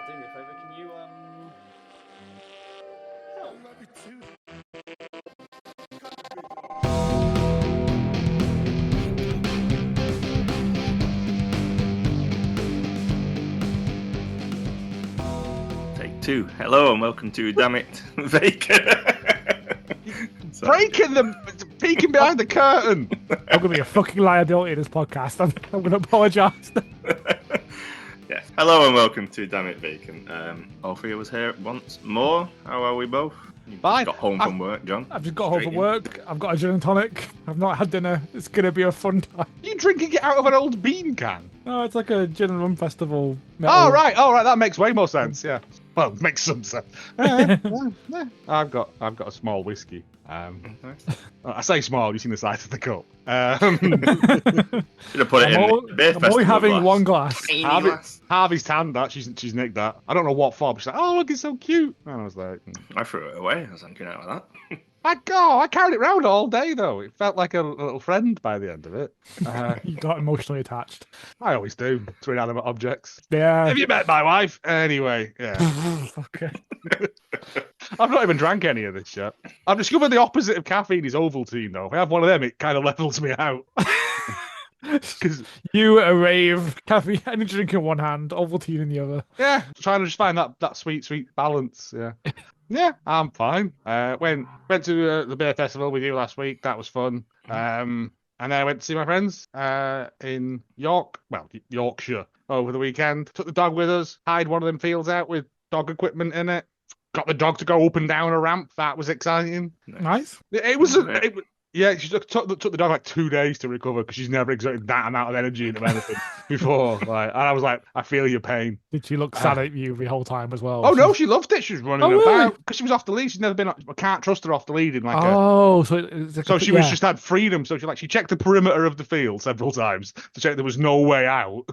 do me a favour, can you, help? Take two. Hello and welcome to Damn It, Bacon. Peeking behind the curtain. I'm going to be a fucking liability in this podcast. I'm going to apologise. Yes. Hello and welcome to Damn It, Bacon. All three of us here once more. How are we both? You Fine. got home from work, John. I've just got home from work. I've got a gin and tonic. I've not had dinner. It's going to be a fun time. You drinking it out of an old bean can? No, it's like a gin and rum festival. Oh right, that makes way more sense. Yeah, well, it makes some sense. Yeah. I've got a small whiskey. I say small. You've seen the size of the cup. Should have put it in the beer I'm only festival having glass. one glass. Tiny glass. Harvey's tanned that. She's nicked that. I don't know what for, but she's like, "Oh, look, it's so cute." And I was like, I threw it away. I was thinking out of that. I carried it around all day though. It felt like a little friend by the end of it. You got emotionally attached. I always do to inanimate objects. Yeah. Have you met my wife? Anyway, yeah. Okay. I've not even drank any of this yet. I've discovered the opposite of caffeine is Ovaltine, though. If I have one of them, it kind of levels me out. Because You, a rave, caffeine, energy drink in one hand, Ovaltine in the other. yeah, trying to just find that sweet balance. Yeah, yeah, I'm fine. Went to the beer festival with you last week. That was fun. And then I went to see my friends in Yorkshire over the weekend. Took the dog with us. Hired one of them fields out with dog equipment in it. Got the dog to go up and down a ramp. That was exciting. Nice. It was. Yeah, she took the dog like 2 days to recover because she's never exerted that amount of energy into anything before. Like, and I was like, I feel your pain. Did she look sad at you the whole time as well? Oh no, she loved it. She was running Oh, about really? because she was off the lead. She's never been. I can't trust her off the lead in like a. Oh, so it's like So she was just had freedom. So she checked the perimeter of the field several times to check there was no way out,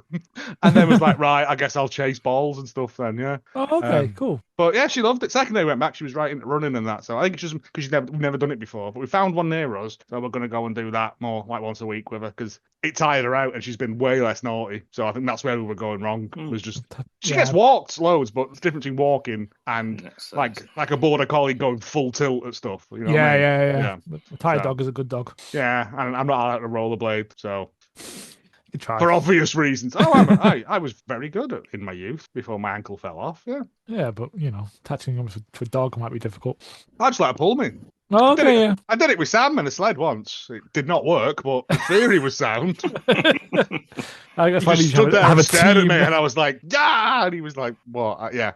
and then was like, right, I guess I'll chase balls and stuff then. Yeah. Oh, okay, cool. But yeah, she loved it. Second day we went back, she was right into running and that. So I think it's just because we've never done it before. But we found one near us, so we're going to go and do that more like once a week with her because it tired her out and she's been way less naughty. So I think that's where we were going wrong. Was just she gets walked loads, but the difference between walking and like a border collie going full tilt at stuff. You know what I mean? Yeah. The tired So- dog is a good dog. Yeah, and I'm not allowed to rollerblade, so You try. for obvious reasons. Oh, I was very good in my youth before my ankle fell off. Yeah, Yeah, but attaching them to a dog might be difficult. I just let her pull me. Oh, okay, yeah. I did it with Sam in a sled once. It did not work, but the theory was sound. I guess He why just you stood there have and a stared at team. me, and I was like, "Yeah!" And he was like, "What?" Yeah,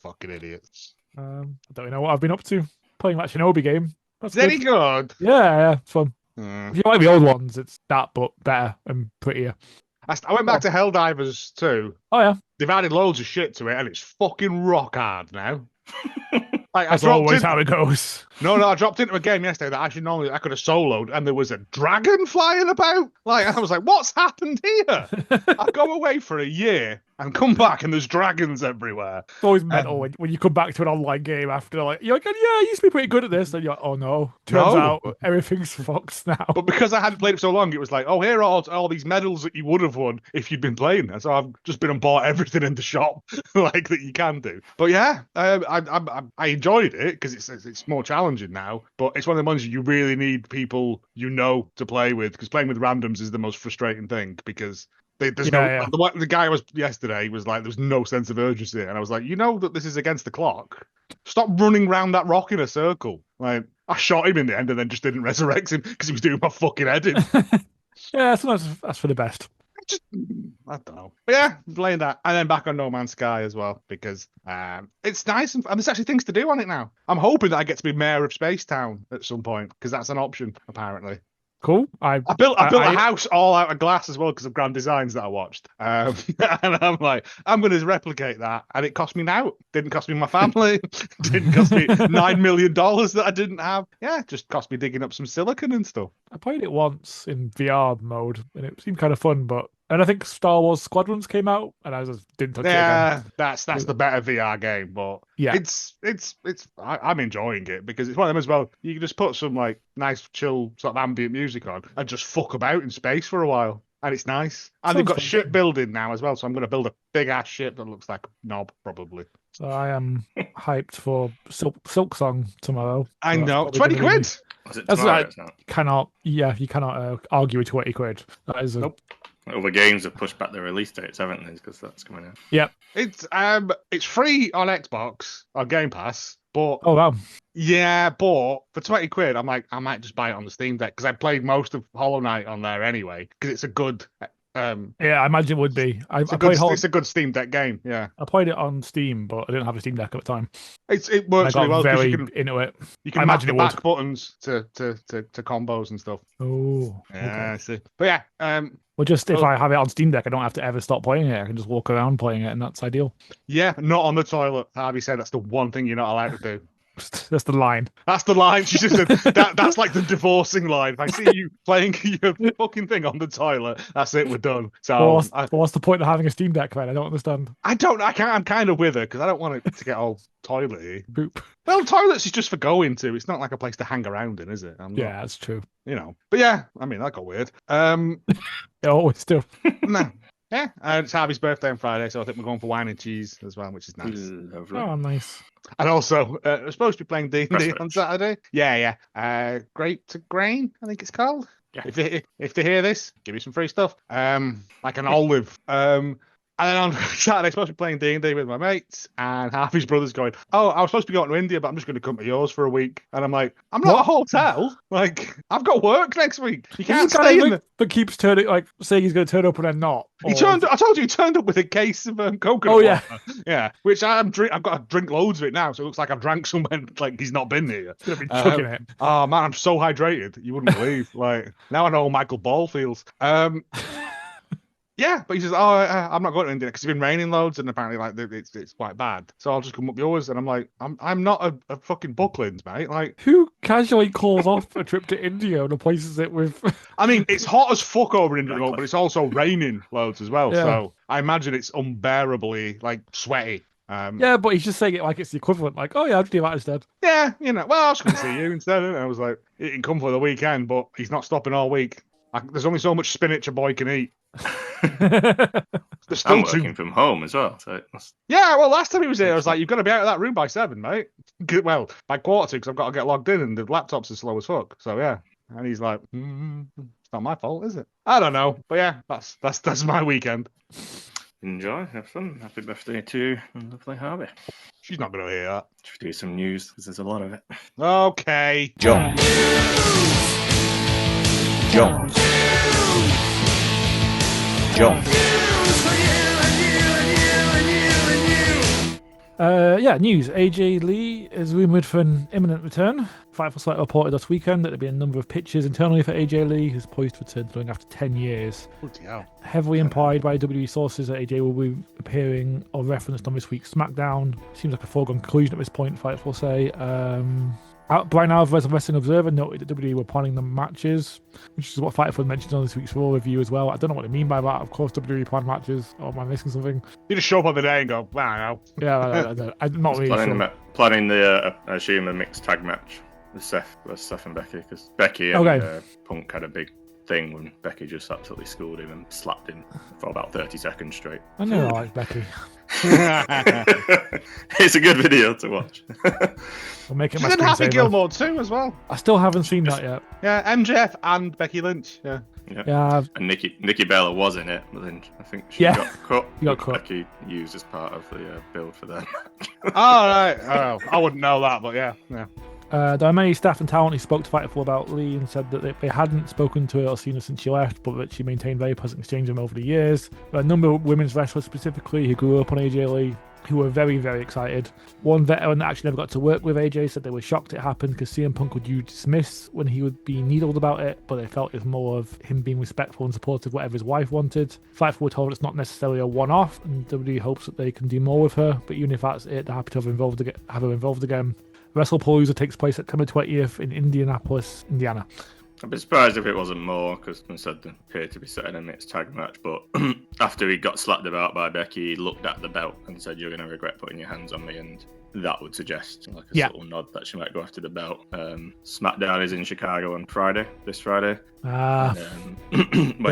fucking idiots. I don't know what I've been up to. Playing that Shinobi game. That's Is any good. good? Yeah, it's fun. Mm. If you like the old ones, it's that, but better and prettier. I went back to Helldivers too. Oh, yeah. They've added loads of shit to it, and it's fucking rock hard now. Like, That's I dropped always in- how it goes. No, I dropped into a game yesterday that I could have soloed, and there was a dragon flying about. Like, I was like, "What's happened here?" I go away for a year and come back, and there's dragons everywhere. It's always mental when you come back to an online game after, like, you're like, yeah, I used to be pretty good at this. And you're like, oh no. Turns No. out everything's fucked now. But because I hadn't played it for so long, it was like, "Oh, here are all these medals that you would have won if you'd been playing." And so I've just been and bought everything in the shop, like that you can do. But yeah, I enjoyed it because it's more challenging now. But it's one of the ones you really need people to play with, because playing with randoms is the most frustrating thing because. There's Yeah. The guy I was yesterday was like, there's no sense of urgency, and I was like, that this is against the clock. Stop running round that rock in a circle. Like, I shot him in the end and then just didn't resurrect him because he was doing my fucking head in. Yeah, sometimes that's for the best. I don't know. But yeah, playing that. And then back on No Man's Sky as well, because it's nice and there's actually things to do on it now. I'm hoping that I get to be mayor of Spacetown at some point, because that's an option, apparently. Cool. I built a house all out of glass as well because of Grand Designs that I watched. And I'm like, I'm going to replicate that. And it cost me now. Didn't cost me my family. Didn't cost me $9 million that I didn't have. Yeah, just cost me digging up some silicon and stuff. I played it once in VR mode, and it seemed kind of fun, but And I think Star Wars Squadrons came out, and I just didn't touch it again. Yeah, that's the better VR game, but Yeah. I'm enjoying it because it's one of them as well. You can just put some like nice, chill sort of ambient music on and just fuck about in space for a while. and it's nice. And they've Sounds got fun. shipbuilding now as well, so I'm going to build a big ass ship that looks like a knob, probably. So I am hyped for Silk Song tomorrow. I So that's know, probably 20 gonna be- quid. Was it That's tomorrow? right. It's not? You cannot argue with 20 quid. That is a Nope. Other games have pushed back their release dates, haven't they? Because that's coming out. It's free on Xbox on Game Pass, but Oh wow. yeah, but for 20 quid, I'm like, I might just buy it on the Steam Deck because I played most of Hollow Knight on there anyway because it's a good. Yeah, I imagine it would be. It's a good Steam Deck game. Yeah, I played it on Steam, but I didn't have a Steam Deck at the time. it And works I really got well because very you can into it. you I can match imagine the it would. back buttons to combos and stuff. Oh, Yeah, okay. I see. But yeah, Well, just if Oh. I have it on Steam Deck, I don't have to ever stop playing it. I can just walk around playing it, and that's ideal. yeah, not on the toilet. Harvey said that's the one thing you're not allowed to do. That's the line. That's the line. She just said that's like the divorcing line. If I see you playing your fucking thing on the toilet, that's it. We're done. So What's the point of having a Steam Deck, man? I don't understand. I'm kind of with her because I don't want it to get all toilety. Poop. Well, toilets is just for going to. It's not like a place to hang around in, is it? I'm not- Yeah, that's true. you know. But yeah, I mean that got weird. It always do. No. Yeah, it's Harvey's birthday on Friday, so I think we're going for wine and cheese as well, which is nice. Lovely. Oh, nice. And also, we're supposed to be playing D&D on Christmas. Saturday. Yeah. Grape to Grain, I think it's called. Yeah. If they hear this, give me some free stuff. Like an olive. And then on Saturday, I'm supposed to be playing D&D with my mates, and half his brother's going, oh, I was supposed to be going to India, but I'm just going to come to yours for a week. And I'm like, I'm not What? a hotel. Like, I've got work next week. You can't Is this the stay guy in the... that keeps turning, like, saying he's going to turn up and then not? I told you he turned up with a case of coconut Oh, yeah. water. Yeah, which I've got to drink loads of it now, so it looks like I've drank somewhere like he's not been here. He's going to be chugging it. Oh man, I'm so hydrated. You wouldn't believe. Like now I know how Michael Ball feels. Yeah, but he says, "Oh, I'm not going to India because it's been raining loads, and apparently, like, it's quite bad. So I'll just come up yours." And I'm like, "I'm not a fucking Bucklands, mate. Like, Who casually calls off a trip to India and replaces it with... I mean, it's hot as fuck over in India, but it's also raining loads as well. Yeah. So I imagine it's unbearably like sweaty. Yeah, but he's just saying it like it's the equivalent. Like, oh yeah, I'll do that instead. Yeah, you know. Well, I was going to see you instead, and I was like, he can come for the weekend, but he's not stopping all week. There's only so much spinach a boy can eat. There's I'm still working from home as well, so that's... Yeah, well, last time he was here, I was like, you've got to be out of that room by 7, mate. Well, by 6:45, because I've got to get logged in, and the laptops are slow as fuck. So yeah, and he's like, it's not my fault, is it? I don't know, but yeah, that's my weekend. Enjoy, have fun. Happy birthday to lovely Harvey. She's not going to hear that. Should do some news because there's a lot of it. Okay. Jones. Jones. Jones. News. AJ Lee is rumoured for an imminent return. Fightful Select reported this weekend that there have been a number of pitches internally for AJ Lee, who's poised to return following after 10 years. Bloody hell. Heavily implied by WWE sources that AJ will be appearing or referenced on this week's SmackDown. Seems like a foregone conclusion at this point, Fightful say. Brian Alvarez of Wrestling Observer noted that WWE were planning the matches, which is what Fightful mentioned on this week's Raw review as well. I don't know what they mean by that. Of course, WWE planned matches. Or am I missing something? You just show up on the day and go, wow. Yeah, I'm not really sure. Planning the, I assume, a mixed tag match with Seth and Becky, because Becky and Punk had a big thing when Becky just absolutely schooled him and slapped him for about 30 seconds straight. I know I like Becky. It's a good video to watch. We'll make it She's my in Happy screensaver. Gilmore too as well. I still haven't seen that yet. Yeah, MJF and Becky Lynch. Yeah. Yeah, And Nikki Bella was in it, but then I think she Yeah. got cut. She got which cut. Becky used as part of the build for that. Oh, right. Oh, I wouldn't know that, but yeah. there are many staff and talent who spoke to Fightful about Lee and said that they hadn't spoken to her or seen her since she left, but that she maintained very pleasant exchange with them over the years. There are a number of women's wrestlers specifically who grew up on AJ Lee who were very, very excited. One veteran that actually never got to work with AJ said they were shocked it happened because CM Punk would use dismiss when he would be needled about it, but they felt it was more of him being respectful and supportive of whatever his wife wanted. Fightful were told it's not necessarily a one-off, and WWE hopes that they can do more with her, but even if that's it, they're happy to have her involved again. WrestlePalooza takes place September 20th in Indianapolis, Indiana. I'd be surprised if it wasn't more, because they said they appeared to be setting a mixed tag match, but after he got slapped about by Becky, he looked at the belt and said, "You're going to regret putting your hands on me," and that would suggest like a subtle nod that she might go after the belt. SmackDown is in Chicago on this Friday. When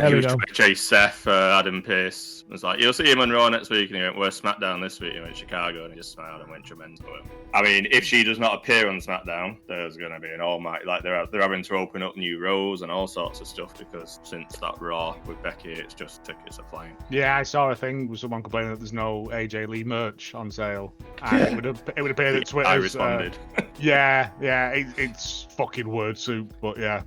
he was trying to chase Seth, Adam Pearce was like, "You'll see him on Raw next week," and he went, "Where's SmackDown this week?" He went, "Chicago," and he just smiled and went tremendous. I mean, if she does not appear on SmackDown, there's going to be an almighty, like they're having to open up new rows and all sorts of stuff, because since that Raw with Becky, it's just tickets are flying. Yeah, I saw a thing with someone complaining that there's no AJ Lee merch on sale, and it would appear that Twitter. I responded. It's fucking word soup, but yeah.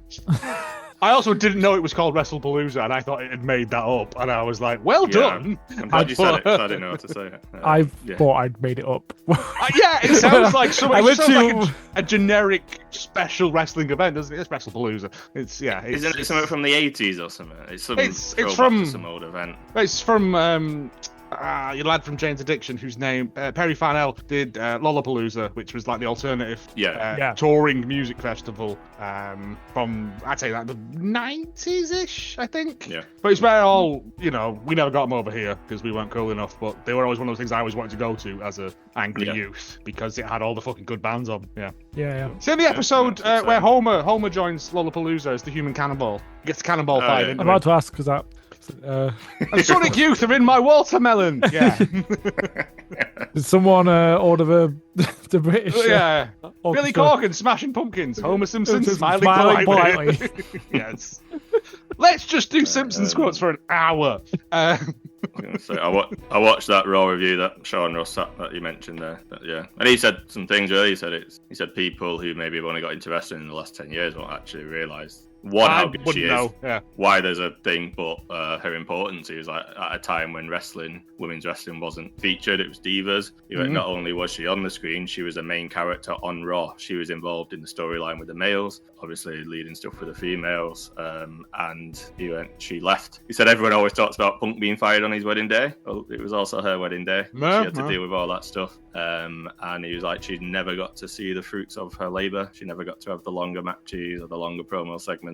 I also didn't know it was called WrestlePalooza, and I thought it had made that up, and I was like, well done. I'm glad you said it, because I didn't know what to say. I thought I'd made it up. It sounds like like a generic special wrestling event, doesn't it? It's WrestlePalooza. Isn't it something from the 80s or something? It's from some old event. It's from your lad from Jane's Addiction, whose name Perry Farnell did Lollapalooza, which was like the alternative touring music festival from, I'd say, like the 90s-ish, I think. Yeah. But it's where all, we never got them over here because we weren't cool enough, but they were always one of those things I always wanted to go to as a angry youth, because it had all the fucking good bands on. So in the episode where Homer joins Lollapalooza as the human cannonball, he gets the cannonball fight. I'm about to ask, because that... and Sonic Youth are in my watermelon. Yeah. Did someone order the British? Billy Corgan smashing pumpkins. Homer Simpson smiling politely. Yes. Let's just do Simpsons quotes for an hour. I watched that Raw review that Sean Ross that you mentioned there. And he said some things really. He said people who maybe have only got interested in the last 10 years won't actually realise how good she is, why there's a thing, but her importance is like at a time when women's wrestling wasn't featured, it was divas. Not only was she on the screen, she was a main character on Raw. She was involved in the storyline with the males, obviously leading stuff for the females, and she left. He said everyone always talks about Punk being fired on his wedding day. Well, it was also her wedding day. She had to deal with all that stuff, and he was like, she never got to see the fruits of her labour. She never got to have the longer matches or the longer promo segments.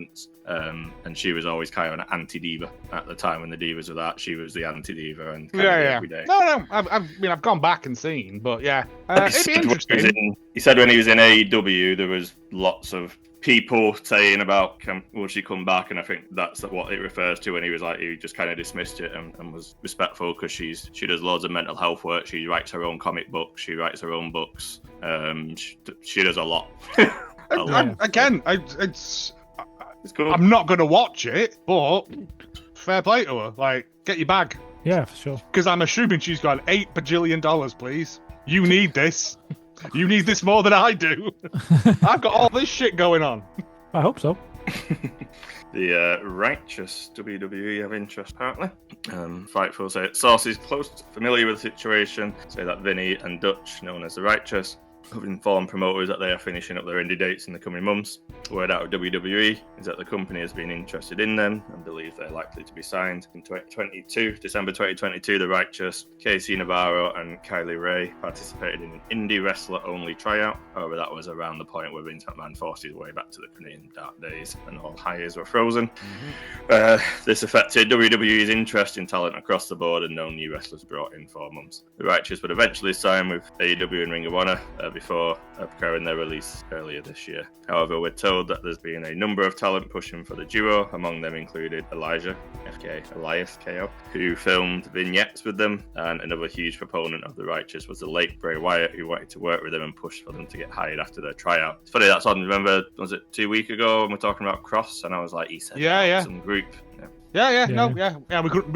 And she was always kind of an anti-diva at the time when the divas were that. She was the anti-diva and every day. No, I've gone back and seen, but it'd be interesting. He said when he was in AEW, there was lots of people saying about, will she come back? And I think that's what it refers to when he was like, he just kind of dismissed it and was respectful, because she does loads of mental health work. She writes her own comic books. She writes her own books. She does a lot. It's cool. I'm not going to watch it, but fair play to her. Like, get your bag. Yeah, for sure. Because I'm assuming she's got $8 bajillion, please. You need this. You need this more than I do. I've got all this shit going on. I hope so. The Righteous WWE have interest, apparently. Fightful say sources close, familiar with the situation, say that Vinny and Dutch, known as the Righteous, have informed promoters that they are finishing up their indie dates in the coming months. Word out of WWE is that the company has been interested in them and believes they're likely to be signed. In December 2022, The Righteous, Casey Navarro and Kylie Ray participated in an indie wrestler-only tryout. However, that was around the point where Vince McMahon forced his way back to the Canadian dark days and all hires were frozen. This affected WWE's interest in talent across the board and no new wrestlers brought in for months. The Righteous would eventually sign with AEW and Ring of Honor before preparing their release earlier this year. However, we're told that there's been a number of talent pushing for the duo. Among them included Elias KO, who filmed vignettes with them, and another huge proponent of the Righteous was the late Bray Wyatt, who wanted to work with them and pushed for them to get hired after their tryout. It's funny, that's on, remember, was it 2 weeks ago when we're talking about Cross? And I was like, he said some group. We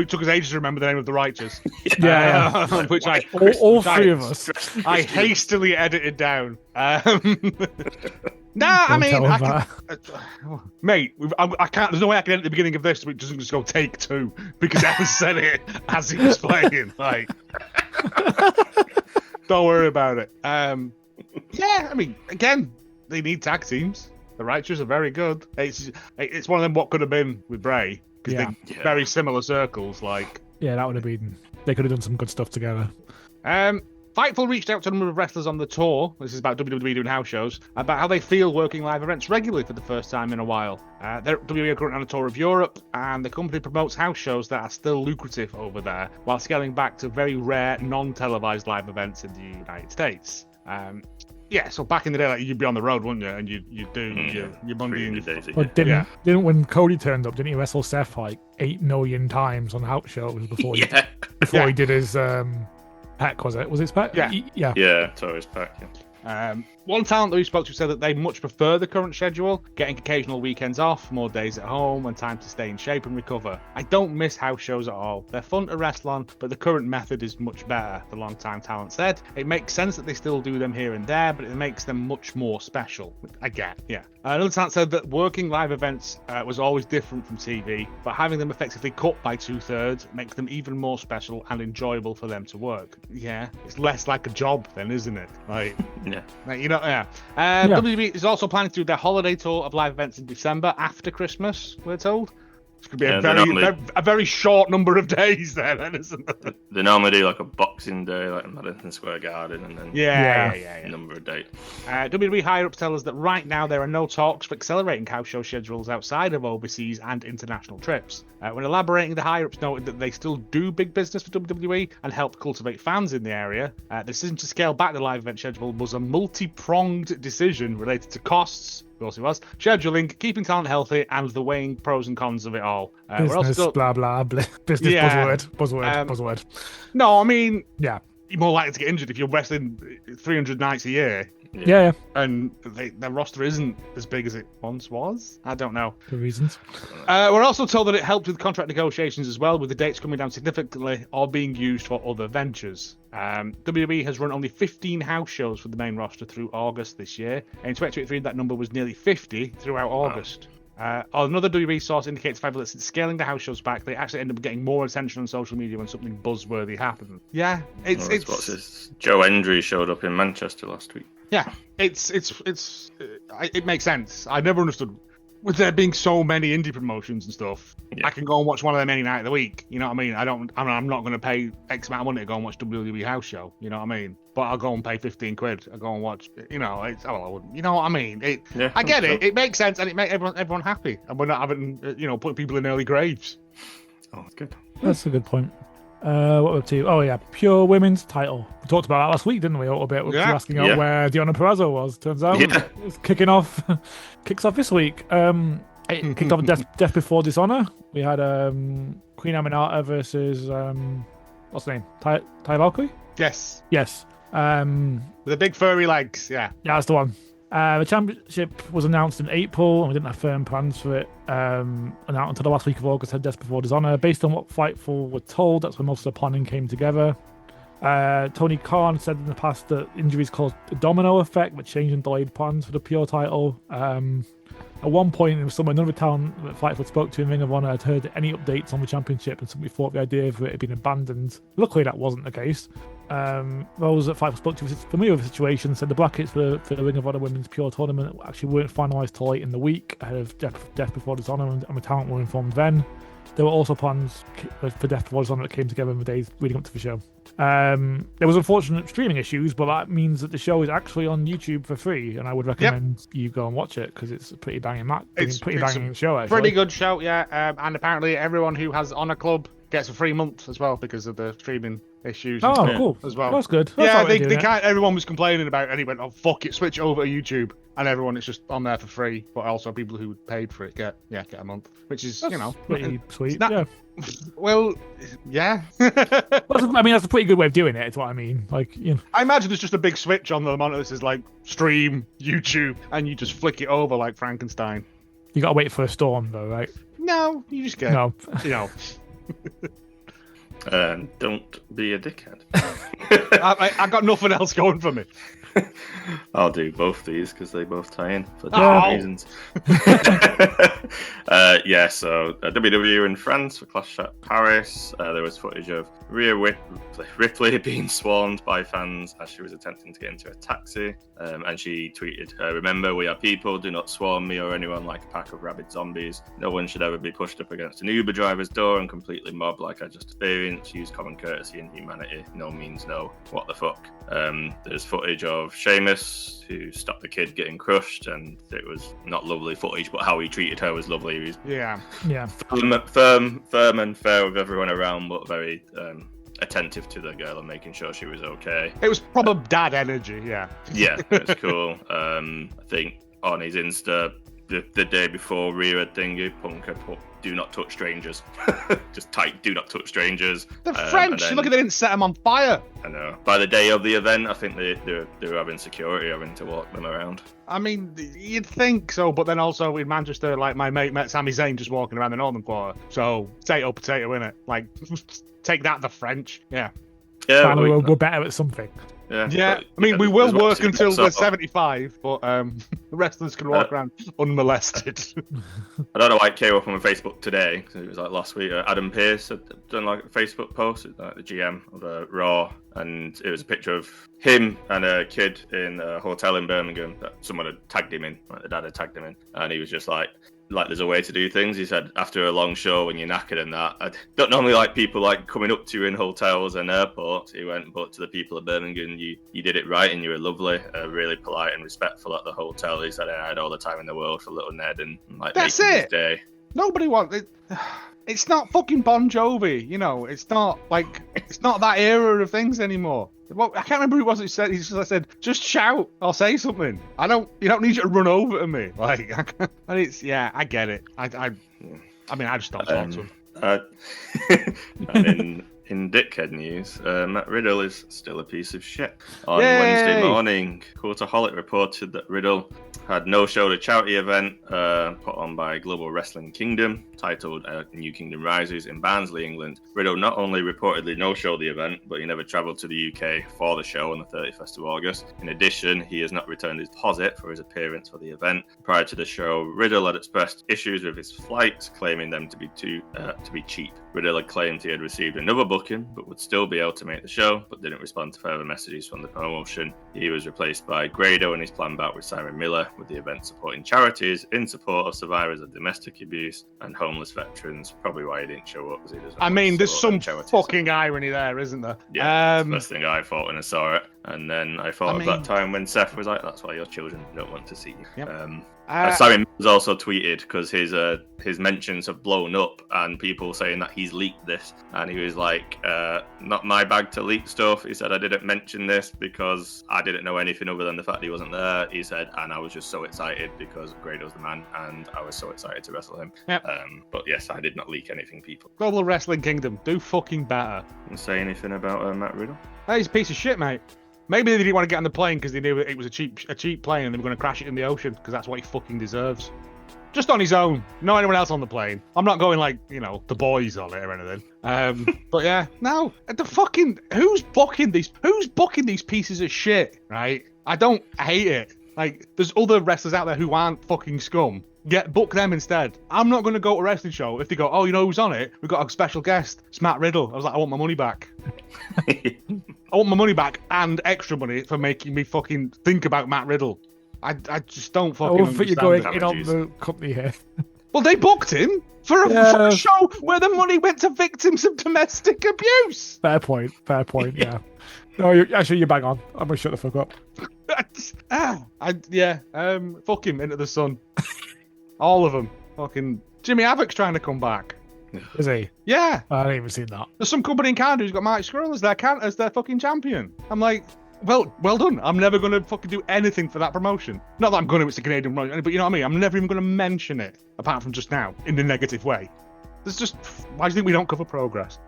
took us ages to remember the name of the Righteous. Which all three of us. I hastily edited down. Mate, I can't. There's no way I can edit the beginning of this, so it doesn't just go take two because Evan said it as he was playing. Like, don't worry about it. Again, they need tag teams. The Righteous are very good. It's one of them. What could have been with Bray. Because they're very similar circles, like... Yeah, that would have been... They could have done some good stuff together. Fightful reached out to a number of wrestlers on the tour, this is about WWE doing house shows, about how they feel working live events regularly for the first time in a while. WWE are currently on a tour of Europe, and the company promotes house shows that are still lucrative over there, while scaling back to very rare, non-televised live events in the United States. Yeah, so back in the day, like you'd be on the road, wouldn't you? And you'd do your Monday and your But didn't when Cody turned up, didn't he wrestle Seth like 8 million times on house shows before he did his pack? Was it his pack? Yeah, tore his pack. One talent that we spoke to said that they much prefer the current schedule, getting occasional weekends off, more days at home, and time to stay in shape and recover. I don't miss house shows at all. They're fun to wrestle on, but the current method is much better, the long-time talent said. It makes sense that they still do them here and there, but it makes them much more special. I get, yeah. Another talent said that working live events was always different from TV, but having them effectively cut by 2/3 makes them even more special and enjoyable for them to work. Yeah, it's less like a job then, isn't it? Like, yeah. Like, WWE is also planning to do their holiday tour of live events in December after Christmas, we're told. It's going to be a very short number of days there, then, isn't it? They normally do like a Boxing Day, like in Madison Square Garden, and then a number of dates. WWE higher-ups tell us that right now there are no talks for accelerating house show schedules outside of overseas and international trips. When elaborating, the higher-ups noted that they still do big business for WWE and help cultivate fans in the area. The decision to scale back the live event schedule was a multi-pronged decision related to costs, of course it was, scheduling, keeping talent healthy, and the weighing pros and cons of it all. Business, blah, blah, blah. Business, buzzword. No, I mean... Yeah. You're more likely to get injured if you're wrestling 300 nights a year. Yeah. And their roster isn't as big as it once was. I don't know. For reasons. We're also told that it helped with contract negotiations as well, with the dates coming down significantly or being used for other ventures. WWE has run only 15 house shows for the main roster through August this year. In 2023, that number was nearly 50 throughout August. Another WWE source indicates that since scaling the house shows back, they actually end up getting more attention on social media when something buzzworthy happened. Yeah, Joe Hendry showed up in Manchester last week. Yeah, it makes sense. I never understood, with there being so many indie promotions and stuff, I can go and watch one of them any night of the week. You know what I mean? I'm not going to pay X amount of money to go and watch WWE house show. You know what I mean? But I'll go and pay 15 quid. I'll go and watch. I wouldn't. You know what I mean? I get it. It makes sense, and it makes everyone happy, and we're not having putting people in early graves. Oh, that's good. That's a good point. What were we up to? Oh yeah, pure women's title. We talked about that last week, didn't we? A little bit. We were asking out where Deonna Purrazzo was. Turns out it's kicks off this week. It kicked off Death Before Dishonor. We had Queen Aminata versus what's her name? Ty Valkyrie? Yes. With the big furry legs. Yeah, that's the one. The championship was announced in April, and we didn't have firm plans for it. And out until the last week of August, had Death Before Dishonor. Based on what Fightful were told, that's when most of the planning came together. Tony Khan said in the past that injuries caused a domino effect, which changed and delayed plans for the pure title. At one point, there was another talent that Fightful spoke to in Ring of Honor had heard any updates on the championship, and somebody thought the idea of it had been abandoned. Luckily, that wasn't the case. Those that Fightful spoke to were familiar with the situation, said the brackets for the Ring of Honor Women's Pure Tournament actually weren't finalised till late in the week, ahead of Death Before Dishonor, and the talent were informed then. There were also plans for Death Before Dishonor that came together in the days leading up to the show. There was unfortunate streaming issues, but that means that the show is actually on YouTube for free, and I would recommend you go and watch it because it's a pretty banging banging show. Actually. Pretty good show, yeah. And apparently everyone who has Honor Club gets a free month as well because of the streaming issues. Oh, cool. As well. That's good. Everyone was complaining about it, and he went, "Oh fuck it, switch over to YouTube." And everyone, it's just on there for free. But also people who paid for it get a month, which is pretty sweet. Well, yeah. I mean, that's a pretty good way of doing it. It's what I mean. I imagine there's just a big switch on the monitor that says like stream YouTube, and you just flick it over like Frankenstein. You gotta wait for a storm though, right? No, you just get Don't be a dickhead. I got nothing else going for me. I'll do both these because they both tie in for different reasons. So WWE in France for Clash at Paris. There was footage of Rhea Ripley being swarmed by fans as she was attempting to get into a taxi. And she tweeted, "Remember, we are people. Do not swarm me or anyone like a pack of rabid zombies. No one should ever be pushed up against an Uber driver's door and completely mobbed like I just experienced. Use common courtesy and humanity. No means no. What the fuck?" There's footage of Sheamus, who stopped the kid getting crushed, and it was not lovely footage, but how he treated her was lovely. He was firm and fair with everyone around, but very attentive to the girl and making sure she was okay. It was proper dad energy, yeah. Yeah, it's cool. I think on his Insta, the day before Rhea thingy, Punk had put "Do not touch strangers." Just type "Do not touch strangers." The French, then, look at they didn't set them on fire. I know. By the day of the event, I think they were having security having to walk them around. I mean, you'd think so, but then also in Manchester, like my mate met Sami Zayn just walking around the Northern Quarter. So potato, innit? Like, take that, the French. Yeah. Yeah, we're better at something. Yeah. I mean, we will work until we're 75, but the wrestlers can walk around unmolested. I don't know why it came up on my Facebook today, because it was like last week. Adam Pearce had done like a Facebook post, like the GM of Raw, and it was a picture of him and a kid in a hotel in Birmingham that someone had tagged him in, like the dad had tagged him in, and he was just like there's a way to do things. He said after a long show when you're knackered and that, I don't normally like people like coming up to you in hotels and airports. He went, but to the people of Birmingham, you did it right and you were lovely, really polite and respectful at the hotel. He said I had all the time in the world for little Ned and like that's making it. his day. Nobody wants it. It's not fucking Bon Jovi, you know. It's not that era of things anymore. Well, I can't remember who it was who said. He just said, "Just shout or say something. You don't need you to run over to me." Like, and it's I get it. I mean, I just stopped talking to him. And in dickhead news, Matt Riddle is still a piece of shit. On Yay! Wednesday morning, Quarterholic reported that Riddle had no-showed a charity event put on by Global Wrestling Kingdom, titled New Kingdom Rises in Barnsley, England. Riddle not only reportedly no-showed the event, but he never travelled to the UK for the show on the 31st of August. In addition, he has not returned his deposit for his appearance for the event. Prior to the show, Riddle had expressed issues with his flights, claiming them to be cheap. Riddle had claimed he had received another booking, but would still be able to make the show, but didn't respond to further messages from the promotion. He was replaced by Grado in his planned bout with Simon Miller, with the event supporting charities in support of survivors of domestic abuse and homeless veterans. Probably why he didn't show up, because he doesn't. I mean, there's some charities. fucking irony there, isn't there? Yeah, that's the first thing I thought when I saw it. And then I thought of that time when Seth was like, "That's why your children don't want to see you." Yep. Simon was also tweeted because his mentions have blown up and people saying that he's leaked this, and he was like, "Not my bag to leak stuff." He said, "I didn't mention this because I didn't know anything other than the fact he wasn't there." He said, "And I was just so excited because Grado's the man, and I was so excited to wrestle him." Yep. But yes, I did not leak anything, people. Global Wrestling Kingdom, do fucking better. Didn't say anything about Matt Riddle. Hey, he's a piece of shit, mate. Maybe they didn't want to get on the plane because they knew it was a cheap plane and they were going to crash it in the ocean because that's what he fucking deserves. Just on his own, no anyone else on the plane. I'm not going like, the boys on it or anything. But yeah, no, who's booking these pieces of shit, right? I hate it. Like, there's other wrestlers out there who aren't fucking scum. Book them instead. I'm not going to go to a wrestling show if they go, "Oh, you know who's on it? We've got a special guest. It's Matt Riddle." I was like, I want my money back. I want my money back and extra money for making me fucking think about Matt Riddle. I just don't fucking understand. You're going in on the company here. Well, they booked him for a show where the money went to victims of domestic abuse. Fair point, yeah. No, you're bang on. I'm going to shut the fuck up. Fuck him into the sun. All of them. Fucking Jimmy Havoc's trying to come back. Is he? Yeah. I haven't even seen that. There's some company in Canada who's got Mark Scurll as their fucking champion. I'm like, well done. I'm never going to fucking do anything for that promotion. Not that I'm going to, it's a Canadian promotion, but you know what I mean? I'm never even going to mention it, apart from just now, in the negative way. Why do you think we don't cover Progress?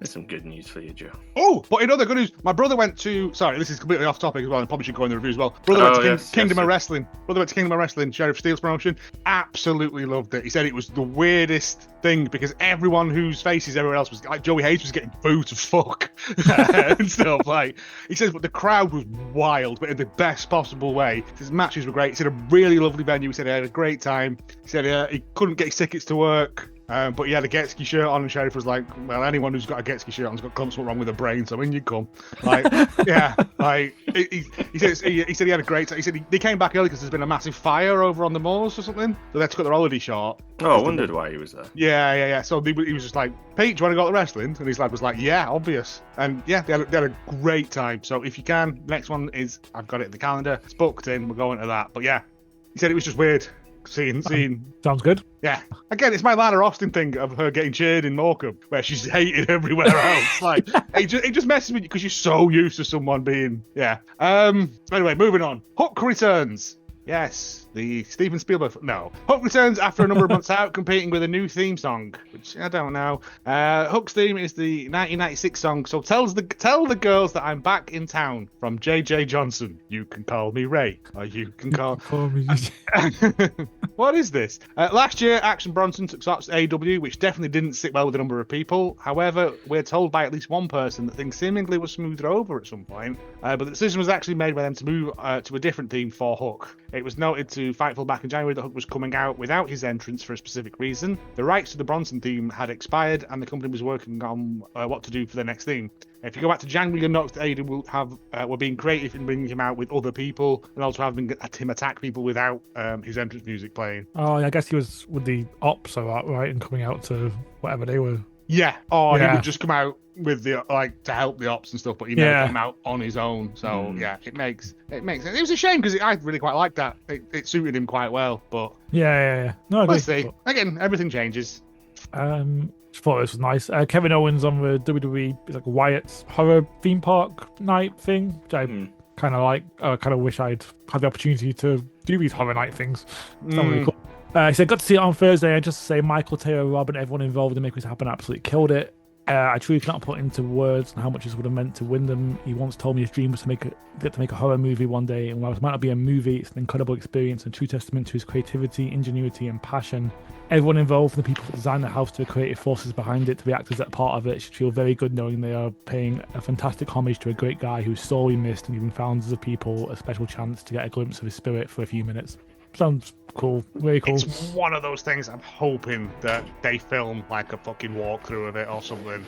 There's some good news for you, Joe. Oh, but in other good news, my brother went to... Sorry, this is completely off topic as well, and probably should go in the review as well. Brother went to Kingdom of Wrestling. Brother went to Kingdom of Wrestling, Sheriff Steele's promotion. Absolutely loved it. He said it was the weirdest thing because everyone whose faces everywhere else was... Like, Joey Hayes was getting booed to fuck and stuff. Like, he says, but the crowd was wild, but in the best possible way. His matches were great. He said a really lovely venue. He said he had a great time. He said he couldn't get his tickets to work. But he had a Getski shirt on, and Sheriff was like, "Well, anyone who's got a Getski shirt on's got something wrong with their brain, so in you come." Like, yeah, like he said he had a great time. He said they came back early because there's been a massive fire over on the moors or something, so they had to cut their holiday short. Oh, I wondered why he was there. Yeah. So he was just like, "Pete, do you want to go to wrestling?" And his lad was like, "Yeah, obvious." And yeah, they had a great time. So if you can, next one is I've got it in the calendar. It's booked in. We're going to that. But yeah, he said it was just weird. Seeing. Sounds good. Yeah. Again, it's my Lana Austin thing of her getting cheered in Morecambe, where she's hated everywhere else. Like, it just messes with you because you're so used to someone being. Yeah. Anyway, moving on. Hook returns. Yes, the Steven Spielberg. No, Hook returns after a number of months out, competing with a new theme song, which I don't know. Hook's theme is the 1996 song, so tell the girls that I'm back in town, from J.J. Johnson. You can call me Ray, or you can call me. What is this? Last year, Action Bronson took shots at AEW, which definitely didn't sit well with a number of people. However, we're told by at least one person that things seemingly were smoothed over at some point, but the decision was actually made by them to move to a different theme for Hook. It was noted to Fightful back in January that Hook was coming out without his entrance for a specific reason. The rights to the Bronson theme had expired, and the company was working on what to do for the next theme. If you go back to January, you'll notice that AEW were being creative in bringing him out with other people, and also having him attack people without his entrance music playing. Oh, I guess he was with the ops or that, right, and coming out to whatever they were. Yeah. Oh, yeah. He would just come out with the to help the ops and stuff, but he never came out on his own. So yeah, it makes sense. It was a shame because I really quite liked that. It suited him quite well, but yeah. No, let's see. Again, everything changes. Just thought this was nice. Kevin Owens on the WWE, it's like Wyatt's horror theme park night thing, which I kind of like. I kind of wish I'd had the opportunity to do these horror night things. It's not really cool. He said, got to see it on Thursday. And just to say, Michael, Taylor, Rob, and everyone involved in making this happen absolutely killed it. I truly cannot put into words how much this would have meant to win them. He once told me his dream was to get to make a horror movie one day, and while it might not be a movie, it's an incredible experience and true testament to his creativity, ingenuity, and passion. Everyone involved, from the people that designed the house to the creative forces behind it to the actors that are part of it, should feel very good knowing they are paying a fantastic homage to a great guy who's sorely missed, and even thousands of people a special chance to get a glimpse of his spirit for a few minutes. Sounds cool, really cool. It's one of those things I'm hoping that they film like a fucking walkthrough of it or something.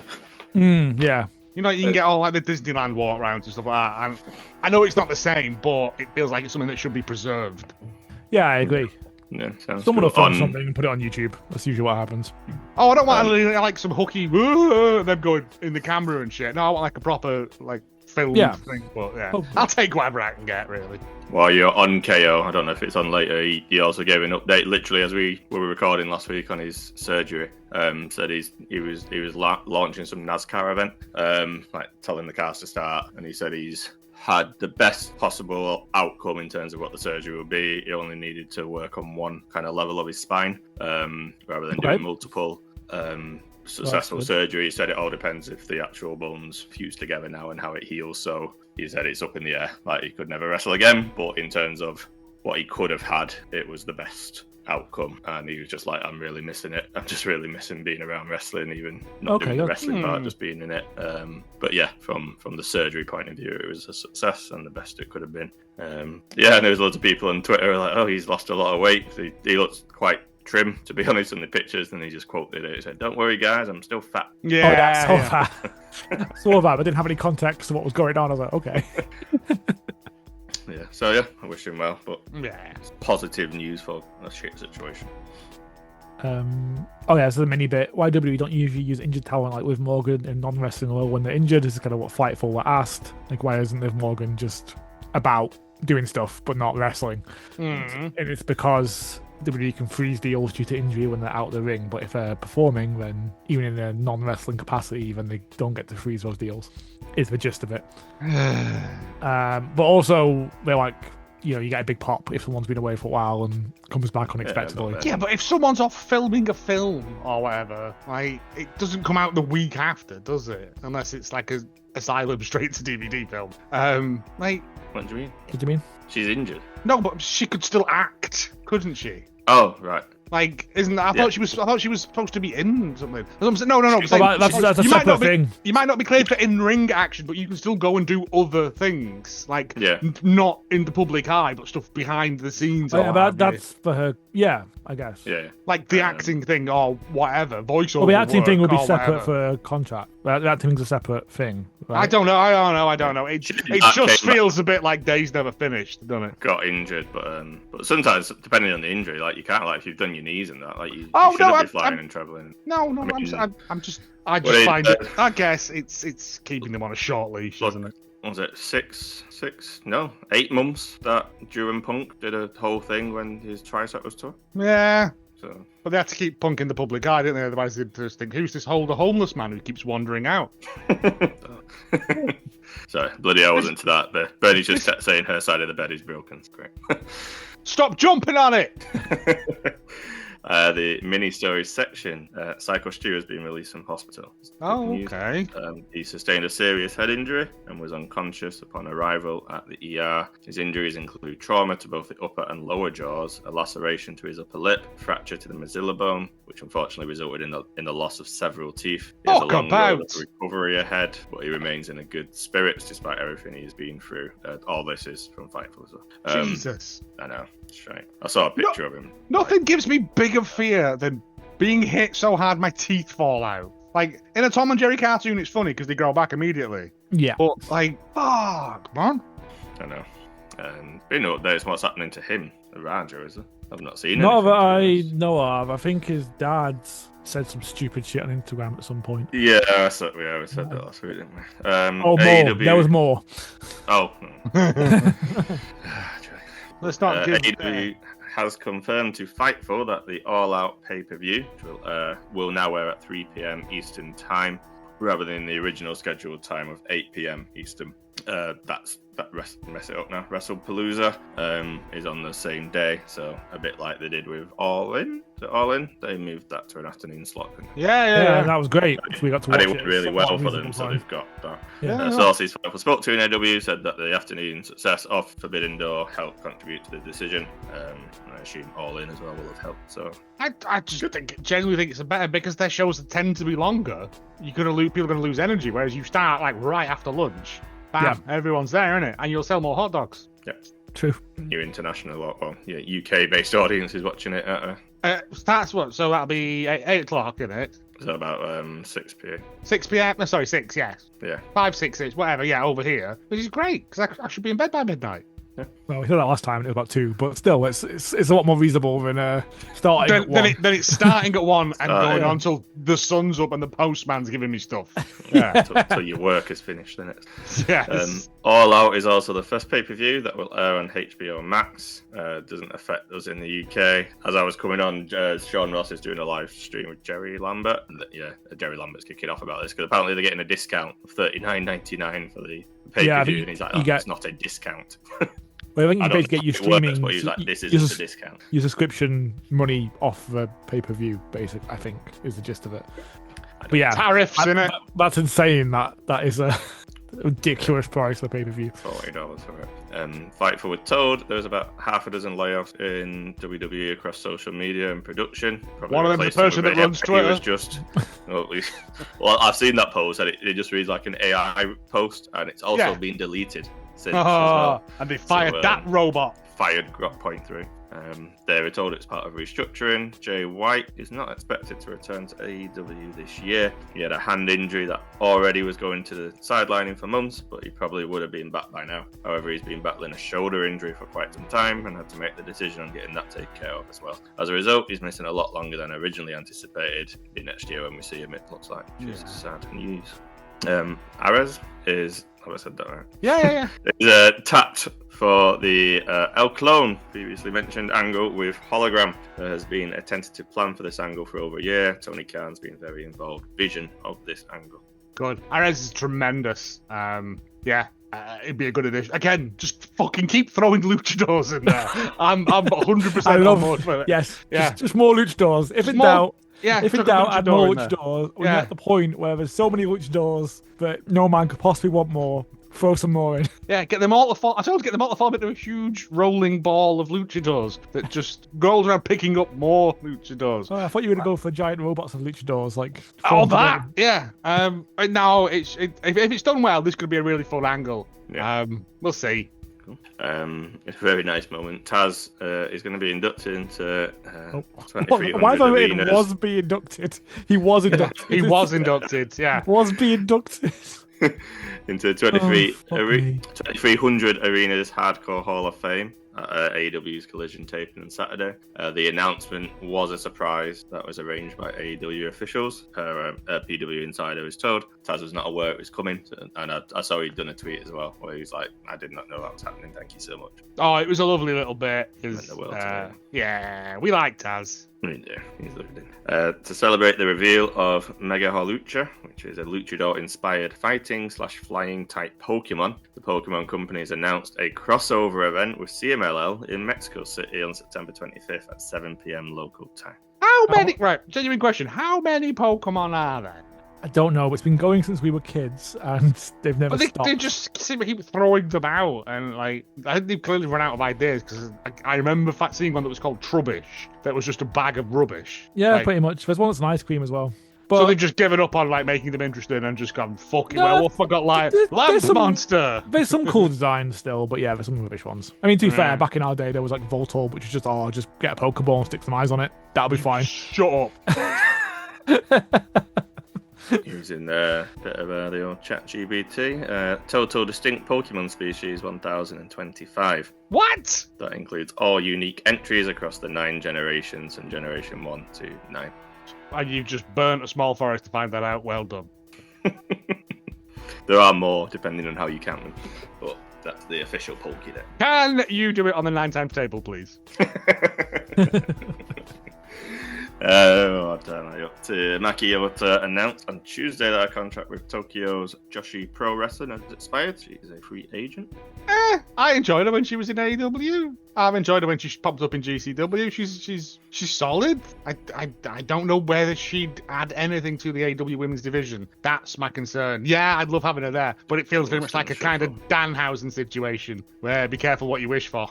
Yeah. You know, you can get all like the Disneyland walk rounds and stuff like that. And I know it's not the same, but it feels like it's something that should be preserved. Yeah, I agree. Yeah, someone will film something and put it on YouTube. That's usually what happens. Oh, I don't want like some hooky them going in the camera and shit. No, I want like a proper like film thing. But yeah, I'll take whatever I can get, really. While you're on KO, I don't know if it's on later, he also gave an update literally as we were recording last week on his surgery. Said he was launching some NASCAR event, like telling the cars to start, and he said he's had the best possible outcome in terms of what the surgery would be. He only needed to work on one kind of level of his spine, rather than doing multiple successful surgery. He said it all depends if the actual bones fuse together now and how it heals. So he said it's up in the air, like he could never wrestle again, but in terms of what he could have had, it was the best outcome. And he was just like, I'm really missing it. I'm just really missing being around wrestling, even not doing the wrestling part, just being in it. But yeah, from the surgery point of view, it was a success and the best it could have been. And there was loads of people on Twitter like, oh, he's lost a lot of weight. He looks quite trim, to be honest, in the pictures, and he just quoted it. He said, "Don't worry, guys, I'm still fat." Fat. So fat. I didn't have any context to what was going on. I was like, okay. So I wish him well, but it's positive news for a shit situation. So the mini bit. Why WWE don't usually use injured talent like Liv Morgan in non-wrestling world when they're injured? This is kind of what Fightful were asked. Like, why isn't Liv Morgan just about doing stuff but not wrestling? And it's because WWE can freeze deals due to injury when they're out of the ring, but if they're performing, then even in a non-wrestling capacity, then they don't get to freeze those deals. Is the gist of it. But also, they're like, you get a big pop if someone's been away for a while and comes back unexpectedly. Yeah, but if someone's off filming a film or whatever, like, it doesn't come out the week after, does it? Unless it's like a Asylum straight to DVD film. What do you mean? What do you mean? She's injured. No, but she could still act, couldn't she? Oh, right. Like, isn't that? I thought she was supposed to be in something. No. That's a separate thing. You might not be cleared for in-ring action, but you can still go and do other things, like not in the public eye, but stuff behind the scenes. That's for her. Yeah, I guess. Yeah. Like the acting thing or whatever, voiceover. Well, the acting thing would be separate for a contract. The acting thing's a separate thing. Right? I don't know. It just feels a bit like days never finished, doesn't it? Got injured, but sometimes depending on the injury, like you can't, like if you've done your knees and that, like you shouldn't be flying and traveling. I guess it's keeping them on a short leash, isn't it? was it 8 months that Drew and Punk did a whole thing when his tricep was torn. Yeah. So But they had to keep Punk in the public eye, didn't they? Otherwise they'd just think, who's this homeless man who keeps wandering out? Sorry, bloody hell wasn't to that. But Bernie just kept saying her side of the bed is broken. It's great. Stop jumping on it! The mini stories section. Psycho Stu has been released from hospital. Oh, Good news. okay. He sustained a serious head injury and was unconscious upon arrival at the ER. His injuries include trauma to both the upper and lower jaws, a laceration to his upper lip, fracture to the Bozilla bone, which unfortunately resulted in the loss of several teeth. He has a long road of recovery ahead, but he remains in a good spirits despite everything he's been through. All this is from Fightful as well. Jesus. I know. That's right. I saw a picture of him. Nothing gives me bigger fear than being hit so hard my teeth fall out. Like, in a Tom and Jerry cartoon, it's funny because they grow back immediately. Yeah. But, like, fuck, man. I know. Been updates what's happening to him, the Raja, is it? I've not seen Not that I anything. know of. I think his dad said some stupid shit on Instagram at some point. Yeah, we said that last week, didn't we? More. There was more. Oh. Let's not give... AEW has confirmed to Fightful that the All Out pay-per-view will now air at 3 p.m. Eastern Time, rather than the original scheduled time of 8 p.m. Eastern. Mess it up now. WrestlePalooza is on the same day, so a bit like they did with All In. They moved that to an afternoon slot. Yeah, that was great. We got to watch and it went really well for them, so they've got that. Sources spoke to AEW said that the afternoon success of Forbidden Door helped contribute to the decision. I assume All In as well will have helped. So I just genuinely think it's better because their shows tend to be longer. People are going to lose energy, whereas you start like right after lunch. Bam, everyone's there, innit? And you'll sell more hot dogs. Yeah, true. Your international or UK-based audience is watching it at starts what? So that'll be 8 o'clock, innit? So about 6 p.m. 6 p.m. No, sorry, 6. Yeah. Yeah. 5, 6, 6, whatever. Yeah, over here, which is great because I should be in bed by midnight. Yeah. Well, we said that last time, and it was about 2, but still, it's a lot more reasonable than starting at 1. Then it's starting at 1 and going on until the sun's up and the postman's giving me stuff. Yeah. Until your work is finished, isn't it? Yes. All Out is also the first pay-per-view that will air on HBO Max. Doesn't affect us in the UK. As I was coming on, Sean Ross is doing a live stream with Jerry Lambert. And Jerry Lambert's kicking off about this because apparently they're getting a discount of $39.99 for the pay-per-view, and he's like, it's not a discount. Well, I think you basically get your streaming, but he's like, this isn't a discount. Your subscription money off the pay-per-view, basically, I think, is the gist of it. But yeah, tariffs in it. That's insane. That is a ridiculous price for pay-per-view. $40 for it. Fightful were told there was about half a dozen layoffs in WWE across social media and production. Probably one of them is the person that runs Twitter. Was just, well, I've seen that post and it just reads like an AI post, and it's also been deleted since as well. And they fired that robot. Fired got point through. They were told it's part of restructuring. Jay White is not expected to return to AEW this year. He had a hand injury that already was going to the sidelining for months, but he probably would have been back by now. However, he's been battling a shoulder injury for quite some time and had to make the decision on getting that taken care of as well. As a result, he's missing a lot longer than originally anticipated. It'll be next year when we see him, it looks like, which is sad news. Ares is... Have I said that right? Yeah. He's tapped for the El Clone, previously mentioned, angle with Hologram. There has been a tentative plan for this angle for over a year. Tony Khan's been very involved. Vision of this angle. Good. Ares is tremendous. It'd be a good addition. Again, just fucking keep throwing luchadors in there. I'm 100% on board for it. Yes. Yeah. Just more luchadors. If in doubt, add more luchadors. We're at the point where there's so many luchadors that no man could possibly want more. Throw some more in. Yeah, get them all to form. I told you, get them all to form into a huge rolling ball of luchadors that just goes around picking up more luchadors. Oh, I thought you were going to go for giant robots of luchadors, like. Oh, that! Yeah. Right now, if it's done well, this could be a really fun angle. Yeah. We'll see. Cool. It's a very nice moment. Taz is going to be inducted into 2300 Why have arenas. Was being inducted? He was inducted. He was inducted, yeah. Was being inducted. Into 2300 Arenas Hardcore Hall of Fame. at AEW's Collision taping on Saturday. The announcement was a surprise that was arranged by AEW officials. Per PW Insider is told, Taz was not aware it was coming, and I saw he'd done a tweet as well where he was like, "I did not know that was happening. Thank you so much." Oh, it was a lovely little bit. Yeah, we like Taz. He's looking in. To celebrate the reveal of Mega Holucha, which is a luchador-inspired fighting/flying type Pokemon, the Pokemon Company has announced a crossover event with CMLL in Mexico City on September 25th at 7 p.m. local time. How many? Right, genuine question. How many Pokemon are there? I don't know, but it's been going since we were kids, and they've never stopped. They just seem to keep throwing them out, and I think they've clearly run out of ideas, because I remember seeing one that was called Trubbish, that was just a bag of rubbish. Yeah, pretty much. There's one that's an ice cream as well. But so they've just given up on making them interesting and just gone, fucking well, I got Lamp Monster. There's some cool designs still, but yeah, there's some rubbish ones. I mean, to be fair, back in our day, there was Voltorb, which is just get a Pokeball and stick some eyes on it. That'll be fine. Shut up. Using a bit of the old ChatGPT, total distinct Pokemon species 1025. What? That includes all unique entries across the 9 generations from generation 1 to 9. And you've just burnt a small forest to find that out. Well done. There are more depending on how you count them, but that's the official Pokédex. Can you do it on the 9 times table, please? What time are you up to? Maki Yota announced on Tuesday that her contract with Tokyo's Joshi Pro Wrestling has expired. She is a free agent. I enjoyed her when she was in AEW. I've enjoyed her when she popped up in GCW. She's solid. I don't know whether she'd add anything to the AEW women's division. That's my concern. Yeah, I'd love having her there, but it feels very much like a kind of Danhausen situation where be careful what you wish for.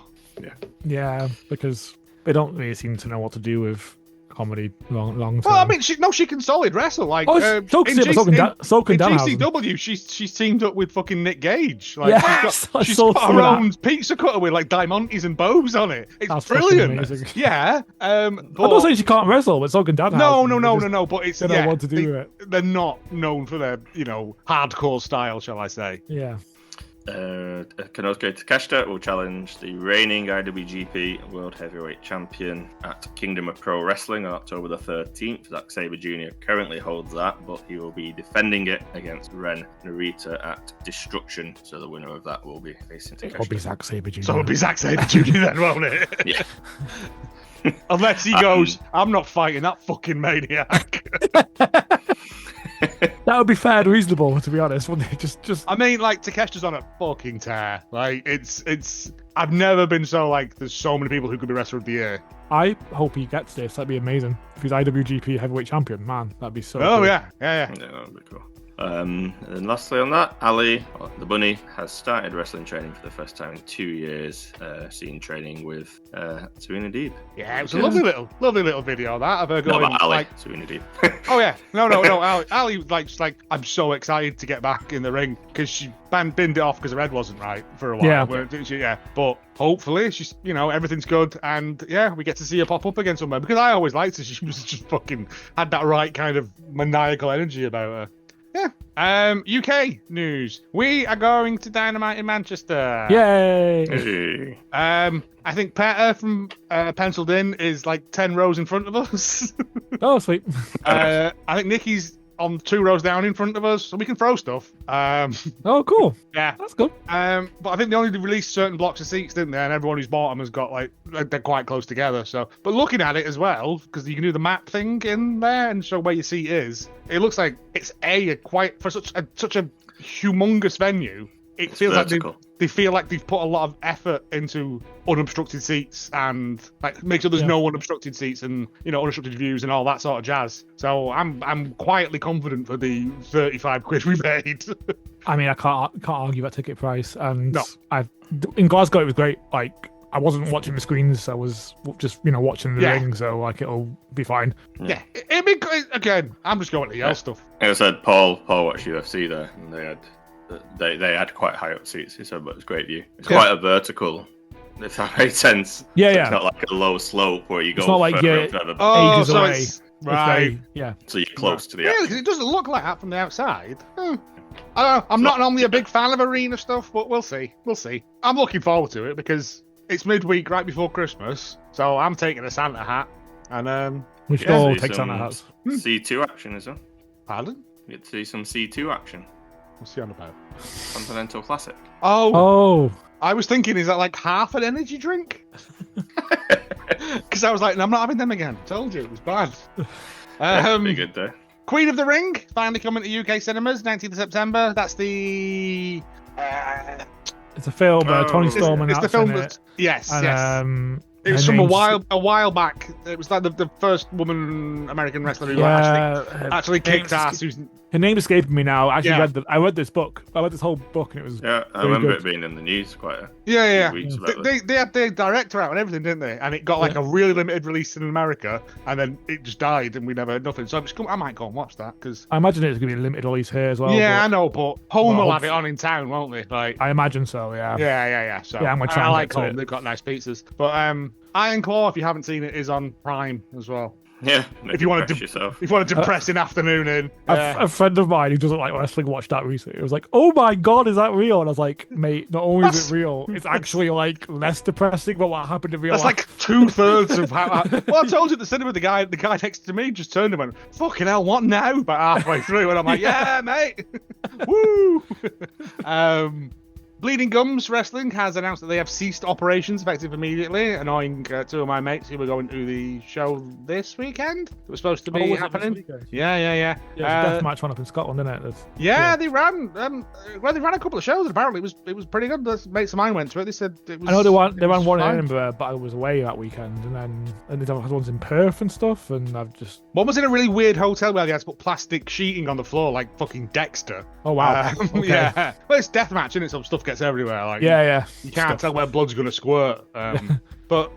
Yeah, because they don't really seem to know what to do with comedy long term. Well, I mean, she can solid wrestle. So can GCW, she's teamed up with fucking Nick Gage. She's got her own pizza cutter with Diamantes and bows on it. It's brilliant. Yeah. I'm not saying she can't wrestle, but so can Dan. No. But it's they don't know what to do with it. They're not known for their hardcore style, shall I say? Yeah. Konosuke Takeshita will challenge the reigning IWGP World Heavyweight Champion at Kingdom of Pro Wrestling on October the 13th. Zack Sabre Jr. currently holds that, but he will be defending it against Ren Narita at Destruction. So the winner of that will be facing Takeshita. It'll be Zack Sabre Jr. So it'll be Zack Sabre Jr. then, won't it? Yeah. Unless he goes, I'm not fighting that fucking maniac. That would be fair and reasonable, to be honest, wouldn't it? Just. I mean, Takeshita's on a fucking tear. It's. I've never been so there's so many people who could be wrestler of the year. I hope he gets this. That'd be amazing. If he's IWGP heavyweight champion, man, that'd be so. Oh cool. Yeah, that'd be cool. And then lastly on that, Ali, the bunny, has started wrestling training for the first time in 2 years, seen training with Serena Deeb. Yeah, it was a lovely little video that of her going. Not about Ali, Serena Deeb. Oh yeah, no. Ali was I'm so excited to get back in the ring because she binned it off because her head wasn't right for a while. Yeah, but hopefully she's everything's good and we get to see her pop up again somewhere because I always liked her. She was just fucking had that right kind of maniacal energy about her. Yeah. UK news. We are going to Dynamite in Manchester. Yay! I think Peter from Penciled In is 10 rows in front of us. Oh, sweet. I think Nikki's on 2 rows down in front of us, so we can throw stuff. Oh, cool. Yeah. That's good. But I think they only released certain blocks of seats, didn't they? And everyone who's bought them has got, they're quite close together. So, but looking at it as well, because you can do the map thing in there and show where your seat is, it looks like it's for such a humongous venue. It feels vertical. Like they feel like they've put a lot of effort into unobstructed seats and make sure there's no unobstructed seats and unobstructed views and all that sort of jazz. So I'm quietly confident for the 35 quid we paid. I mean, I can't argue that ticket price. And no. In Glasgow it was great. I wasn't watching the screens. I was just watching the ring. So it'll be fine. Yeah. Again, I'm just going to yell stuff. Like I said, Paul watched UFC there, and they had quite high up seats. He said, but it's a great view. It's quite a vertical, if that makes sense. Yeah, so it's not like a low slope where you go. It's not like you're ages away. Right. So you're close to the. Yeah, because it doesn't look like that from the outside. I don't know. I'm not normally a big fan of arena stuff, but we'll see. I'm looking forward to it because it's midweek right before Christmas, so I'm taking a Santa hat. And We should Yeah, all see take some Santa hats. C2 action as well. pardon? You get to see some C2 action. What's he on about? Continental Classic. Oh, I was thinking, is that like half an energy drink? Because I was like, no, I'm not having them again. Told you, it was bad. Be good day. Queen of the Ring, finally coming to UK cinemas, 19th of September. That's the... it's a film. Tony Oh. Storm it's the that's film in that... Yes, And, yes. It was her from a name's- while back. It was like the first woman American wrestler who actually kicked ass. Her name escaping me now. Actually, Yeah. I read this book. I read this whole book, and it was Yeah, I very remember good. it being in the news quite a Yeah. few weeks about They had the director out and everything, didn't they? And it got like a really limited release in America, and then it just died, and we never heard nothing. So I might go and watch that because I imagine it's going to be a limited release here as well. yeah, I but know, but Home Well, will have it on in town, won't they? Like I imagine so. Yeah. yeah. So Yeah, I'm gonna try I and like get to Home. it. They've got nice pizzas, but Iron Claw, if you haven't seen it, is on Prime as well. Yeah, If you want to yourself. if you want a depressing afternoon in, A friend of mine who doesn't like wrestling watched that recently. It was like, "Oh my god, is that real?" And I was like, "Mate, not only is it real, it's actually like less depressing than what happened in real that's life." like 2/3 of how. Well, I told you at the cinema, the guy next to me just turned and went, "Fucking hell, what now?" About halfway through, and I'm like, "Yeah, mate, woo." Bleeding Gums Wrestling has announced that they have ceased operations effective immediately, annoying two of my mates who were going to the show this weekend. It was supposed to be was it this happening. weekend? Yeah. Yeah, it's a death match one up in Scotland, isn't it? They ran. They ran a couple of shows, and apparently it was pretty good. The mates of mine went to it. They said it was. I know they ran one in fine. Edinburgh, but I was away that weekend, and they had ones in Perth and stuff, and I've just One was in a really weird hotel where they had to put plastic sheeting on the floor, like fucking Dexter. oh wow, okay. Yeah. Well, it's deathmatch, isn't it? Some stuff gets everywhere. Like yeah. you can't Stuff. tell where blood's going to squirt. But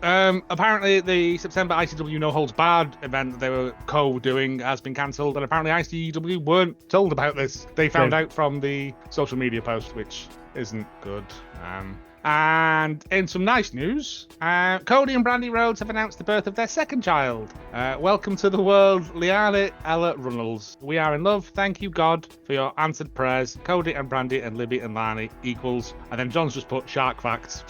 apparently the September ICW No Holds Barred event that they were co-doing has been cancelled, and apparently ICW weren't told about this. They found out from the social media post, which isn't good. And in some nice news, Cody and Brandy Rhodes have announced the birth of their second child. Welcome to the world, Liane Ella Runnels. We are in love. Thank you, God, for your answered prayers. Cody and Brandy and Libby and Lani equals. And then John's just put shark facts.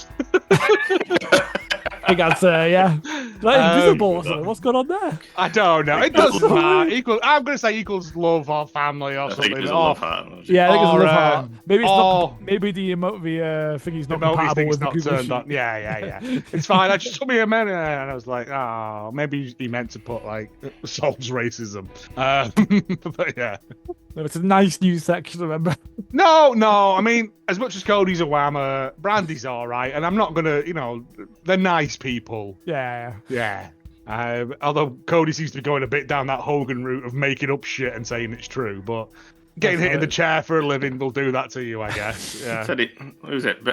I think that's yeah. Like invisible or something. What's going on there? I don't know. It doesn't matter. I'm going to say equals love or family or I think something. there's a Or love heart. Yeah, I think it's a Or, love heart. Maybe it's or- not. Maybe the thingy's not the Moby's compatible thing's with the not turned condition. on. Yeah. It's fine. I just took me a minute and I was like, oh, maybe he meant to put like solves racism. But yeah. No, it's a nice news section. Remember? No. I mean, as much as Cody's a whammer, Brandy's all right, and I'm not gonna, they're nice people. Yeah. Yeah. Although Cody seems to be going a bit down that Hogan route of making up shit and saying it's true, but getting hit in the chair for a living will do that to you, I guess. Yeah. Said it. Who was it?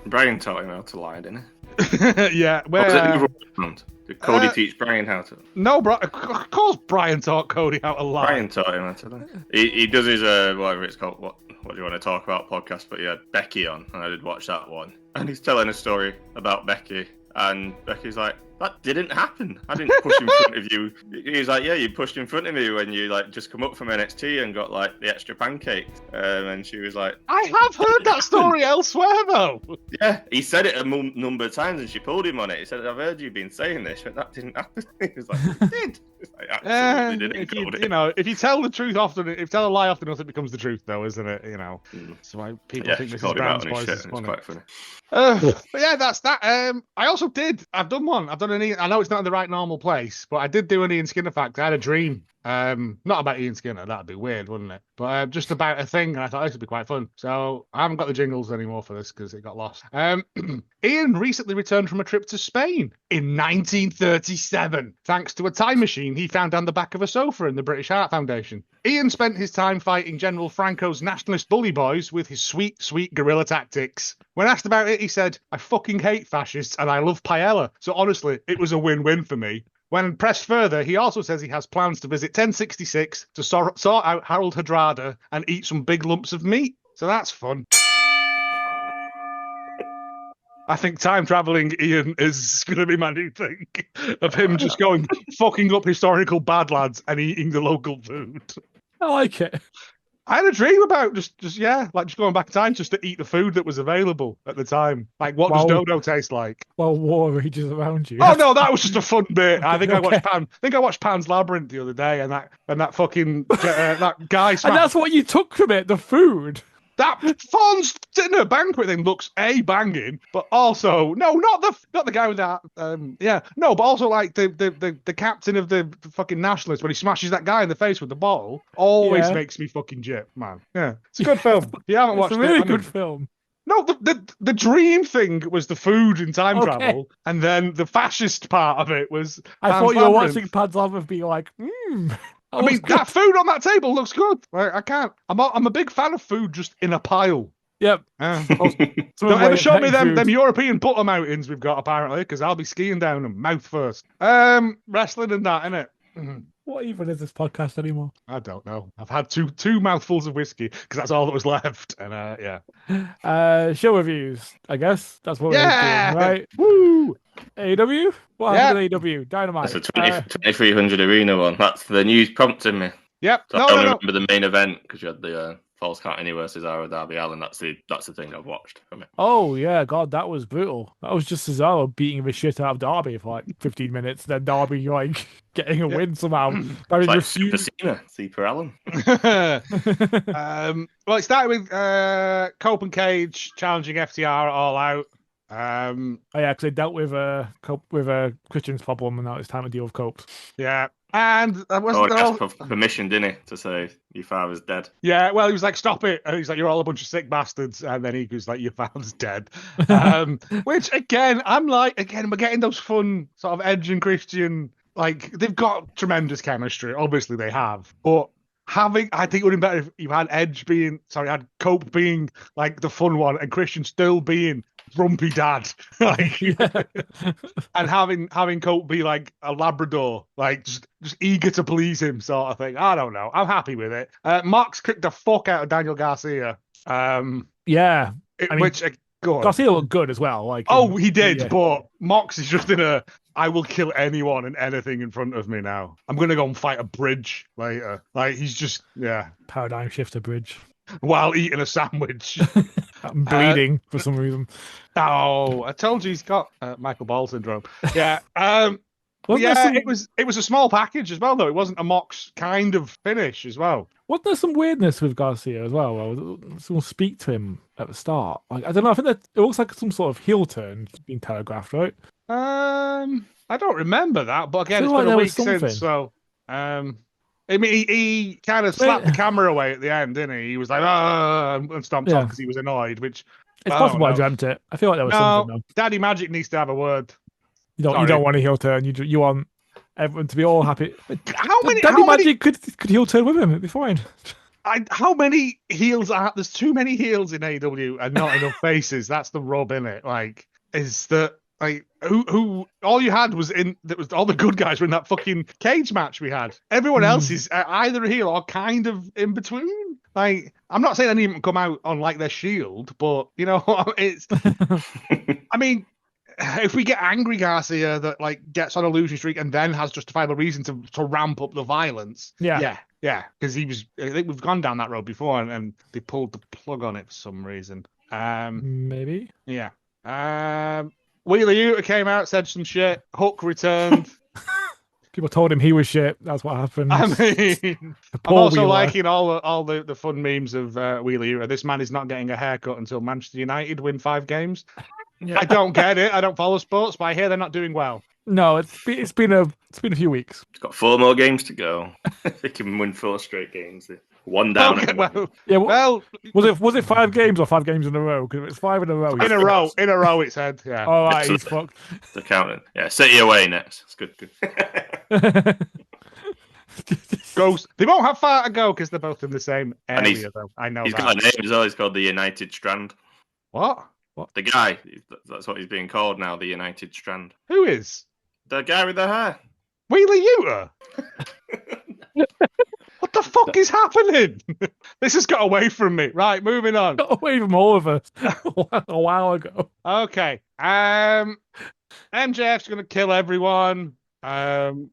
Brian taught him how to lie, didn't he? Yeah. Or was it the Where? other way around? Did Cody teach Brian how to? No, bro. Of course, Brian taught Cody how to lie. Brian taught him how to lie. He does his whatever it's called. What do you want to talk about podcast? But he had Becky on, and I did watch that one. And he's telling a story about Becky, and Becky's like, "That didn't happen. I didn't push in front of you." He's like, "Yeah, you pushed in front of me when you like just come up from NXT and got like the extra pancakes." And she was like, I have heard that story elsewhere, though. "Yeah." He said it a number of times, and she pulled him on it. He said, "I've heard you've been saying this, but that didn't happen." He was like, "It did." It's like, absolutely didn't. If you tell the truth often, if you tell a lie often enough, it becomes the truth, though, isn't it? That's why people think she Mrs. called him out Brown's on his voice shit, is and it's funny. quite funny. But yeah, that's that. I also did. I've done one. I've done an Ian. I know it's not in the right normal place, but I did do an Ian Skinner fact. I had a dream. Not about Ian Skinner. That'd be weird, wouldn't it? But just about a thing, and I thought this would be quite fun. So I haven't got the jingles anymore for this because it got lost. Ian recently returned from a trip to Spain in 1937, thanks to a time machine he found on the back of a sofa in the British Heart Foundation. Ian spent his time fighting General Franco's nationalist bully boys with his sweet, sweet guerrilla tactics. When asked about it, he said, "I fucking hate fascists and I love paella. So honestly, it was a win-win for me." When pressed further, he also says he has plans to visit 1066 to sort out Harold Hardrada and eat some big lumps of meat. So that's fun. I think time traveling Ian is going to be my new thing of him just going fucking up historical bad lads and eating the local food. I like it. I had a dream about just going back in time just to eat the food that was available at the time. Like, what does dodo taste like? Well, war rages around you. Oh no, that was just a fun bit. I think Okay. I watched Pan's Labyrinth the other day, and that fucking that guy. And that's what you took from it, the food. That Fawn's dinner banquet thing looks banging, but also not the guy with that. But also like the captain of the fucking nationalists when he smashes that guy in the face with the bottle always makes me fucking jip, man. Yeah, it's a good film. If you haven't watched it's a really it, good film. No, the dream thing was the food in time travel, and then the fascist part of it was. I thought you were watching Pan's Labyrinth be like, I mean, that food on that table looks good. Like, I can't. I'm a big fan of food just in a pile. Yep. Don't ever show me them European butter mountains we've got apparently, because I'll be skiing down them mouth first. Wrestling and that, innit? What even is this podcast anymore? I don't know. I've had two mouthfuls of whiskey because that's all that was left, and show reviews. I guess that's what we're doing, right? Woo! AEW? What happened with AEW? Dynamite. That's a 2300 arena one. That's the news prompting me. Yep. So I don't remember the main event because you had the Falls Count Anywhere versus Darby Allin. That's the thing I've watched from it. Oh yeah, God, that was brutal. That was just Cesaro beating the shit out of Darby for like 15 minutes, then Darby like getting a win somehow. It's like Super Cena, Super Allen. Well, it started with Cope and Cage challenging FTR All Out. Because they dealt with Christian's problem, and now it's time to deal with Cope's. Yeah. And he asked for permission, didn't he, to say your father's dead? Yeah, well, he was like, "Stop it!" And he's like, "You're all a bunch of sick bastards." And then he was like, "Your father's dead." Which again, we're getting those fun sort of Edge and Christian. Like, they've got tremendous chemistry. Obviously, they have, but I think it would have been better if you had had Cope being like the fun one, and Christian still being grumpy dad, like, and having Cope be like a Labrador, like just eager to please him, sort of thing. I don't know. I'm happy with it. Mox kicked the fuck out of Daniel Garcia. Garcia looked good as well. Like, he did, but Mox is just in a I will kill anyone and anything in front of me now. I'm gonna go and fight a bridge later. Like, he's just paradigm shifter bridge while eating a sandwich. I'm bleeding for some reason. Oh, I told you he's got Michael Ball syndrome. Yeah. It was a small package as well, though. It wasn't a Mox kind of finish as well. Wasn't there some weirdness with Garcia as well? Someone speak to him at the start. Like, I don't know. I think that it looks like some sort of heel turn being telegraphed, right? I don't remember that, but again, it's been a week since, so. I mean, he kind of slapped the camera away at the end, didn't he? He was like, and stomped off because he was annoyed, which... It's possible I dreamt it. I feel like there was something, though. Daddy Magic needs to have a word. You don't want a heel turn. You want everyone to be all happy. Daddy Magic could heel turn with him. It'd be fine. How many heels are... There's too many heels in AEW and not enough faces. That's the rub, innit? Like, is that... Like, who all you had was all the good guys were in that fucking cage match we had. Everyone else is either a heel or kind of in between. Like, I'm not saying any of them come out on like their Shield, but it's. I mean, if we get angry Garcia that like gets on a losing streak and then has justifiable reason to ramp up the violence, yeah, because I think we've gone down that road before and they pulled the plug on it for some reason. Maybe. Yeah. Wheeler Yuta came out, said some shit. Hook returned. People told him he was shit. That's what happened. I mean, I'm also liking all the fun memes of Wheeler Yuta. This man is not getting a haircut until Manchester United win 5 games. Yeah. I don't get it. I don't follow sports, but I hear they're not doing well. No, it's been a few weeks. He's got 4 more games to go. They can win 4 straight games. 1 down. Okay, was it 5 games or 5 games in a row? Because if it's 5 in a row. In a row, it said. Yeah. All right, he's fucked. The counting. Yeah, City away next. It's good. Ghost. They won't have far to go because they're both in the same area, though. I know. He's got a name as well. He's called the United Strand. What? The guy. That's what he's being called now. The United Strand. Who is? The guy with the hair. Wheeler Yuta. What the fuck is happening? This has got away from me. Right, moving on. Got away from all of us a while ago. Okay. MJF's going to kill everyone,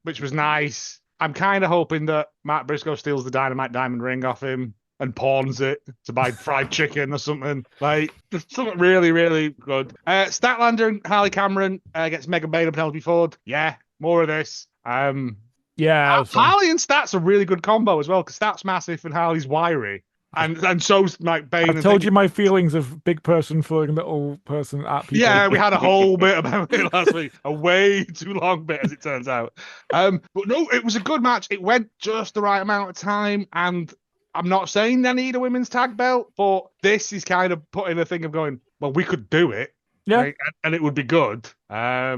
which was nice. I'm kind of hoping that Matt Briscoe steals the Dynamite Diamond ring off him. and pawns it to buy fried chicken or something. Like, just something really, really good. Statlander and Harley Cameron against Megan Bain and Penelope Ford. Yeah, more of this. Yeah, it was fun. Harley and Stat's a really good combo as well, because Stat's massive and Harley's wiry. And so's like Bane. I told you my feelings of big person throwing little person at people. Yeah, we had a whole bit about it last week. A way too long bit, as it turns out. But no, it was a good match. It went just the right amount of time, and I'm not saying they need a women's tag belt, but this is kind of putting a thing of going, well, we could do it. Yeah. Right? And it would be good. I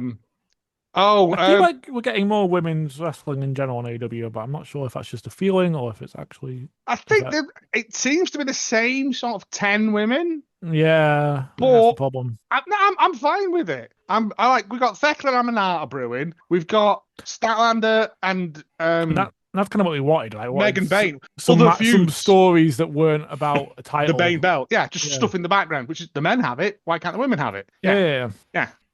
feel like we're getting more women's wrestling in general on AEW, but I'm not sure if that's just a feeling or if it's actually. I think it seems to be the same sort of 10 women. Yeah, but that's the problem. I'm fine with it. We've got Thekla and Amanata brewing. We've got Statlander and That's kind of what we wanted. Like, Megan Bain. Some stories that weren't about a title. The Bain belt. Yeah, just stuff in the background, which is the men have it. Why can't the women have it? Yeah.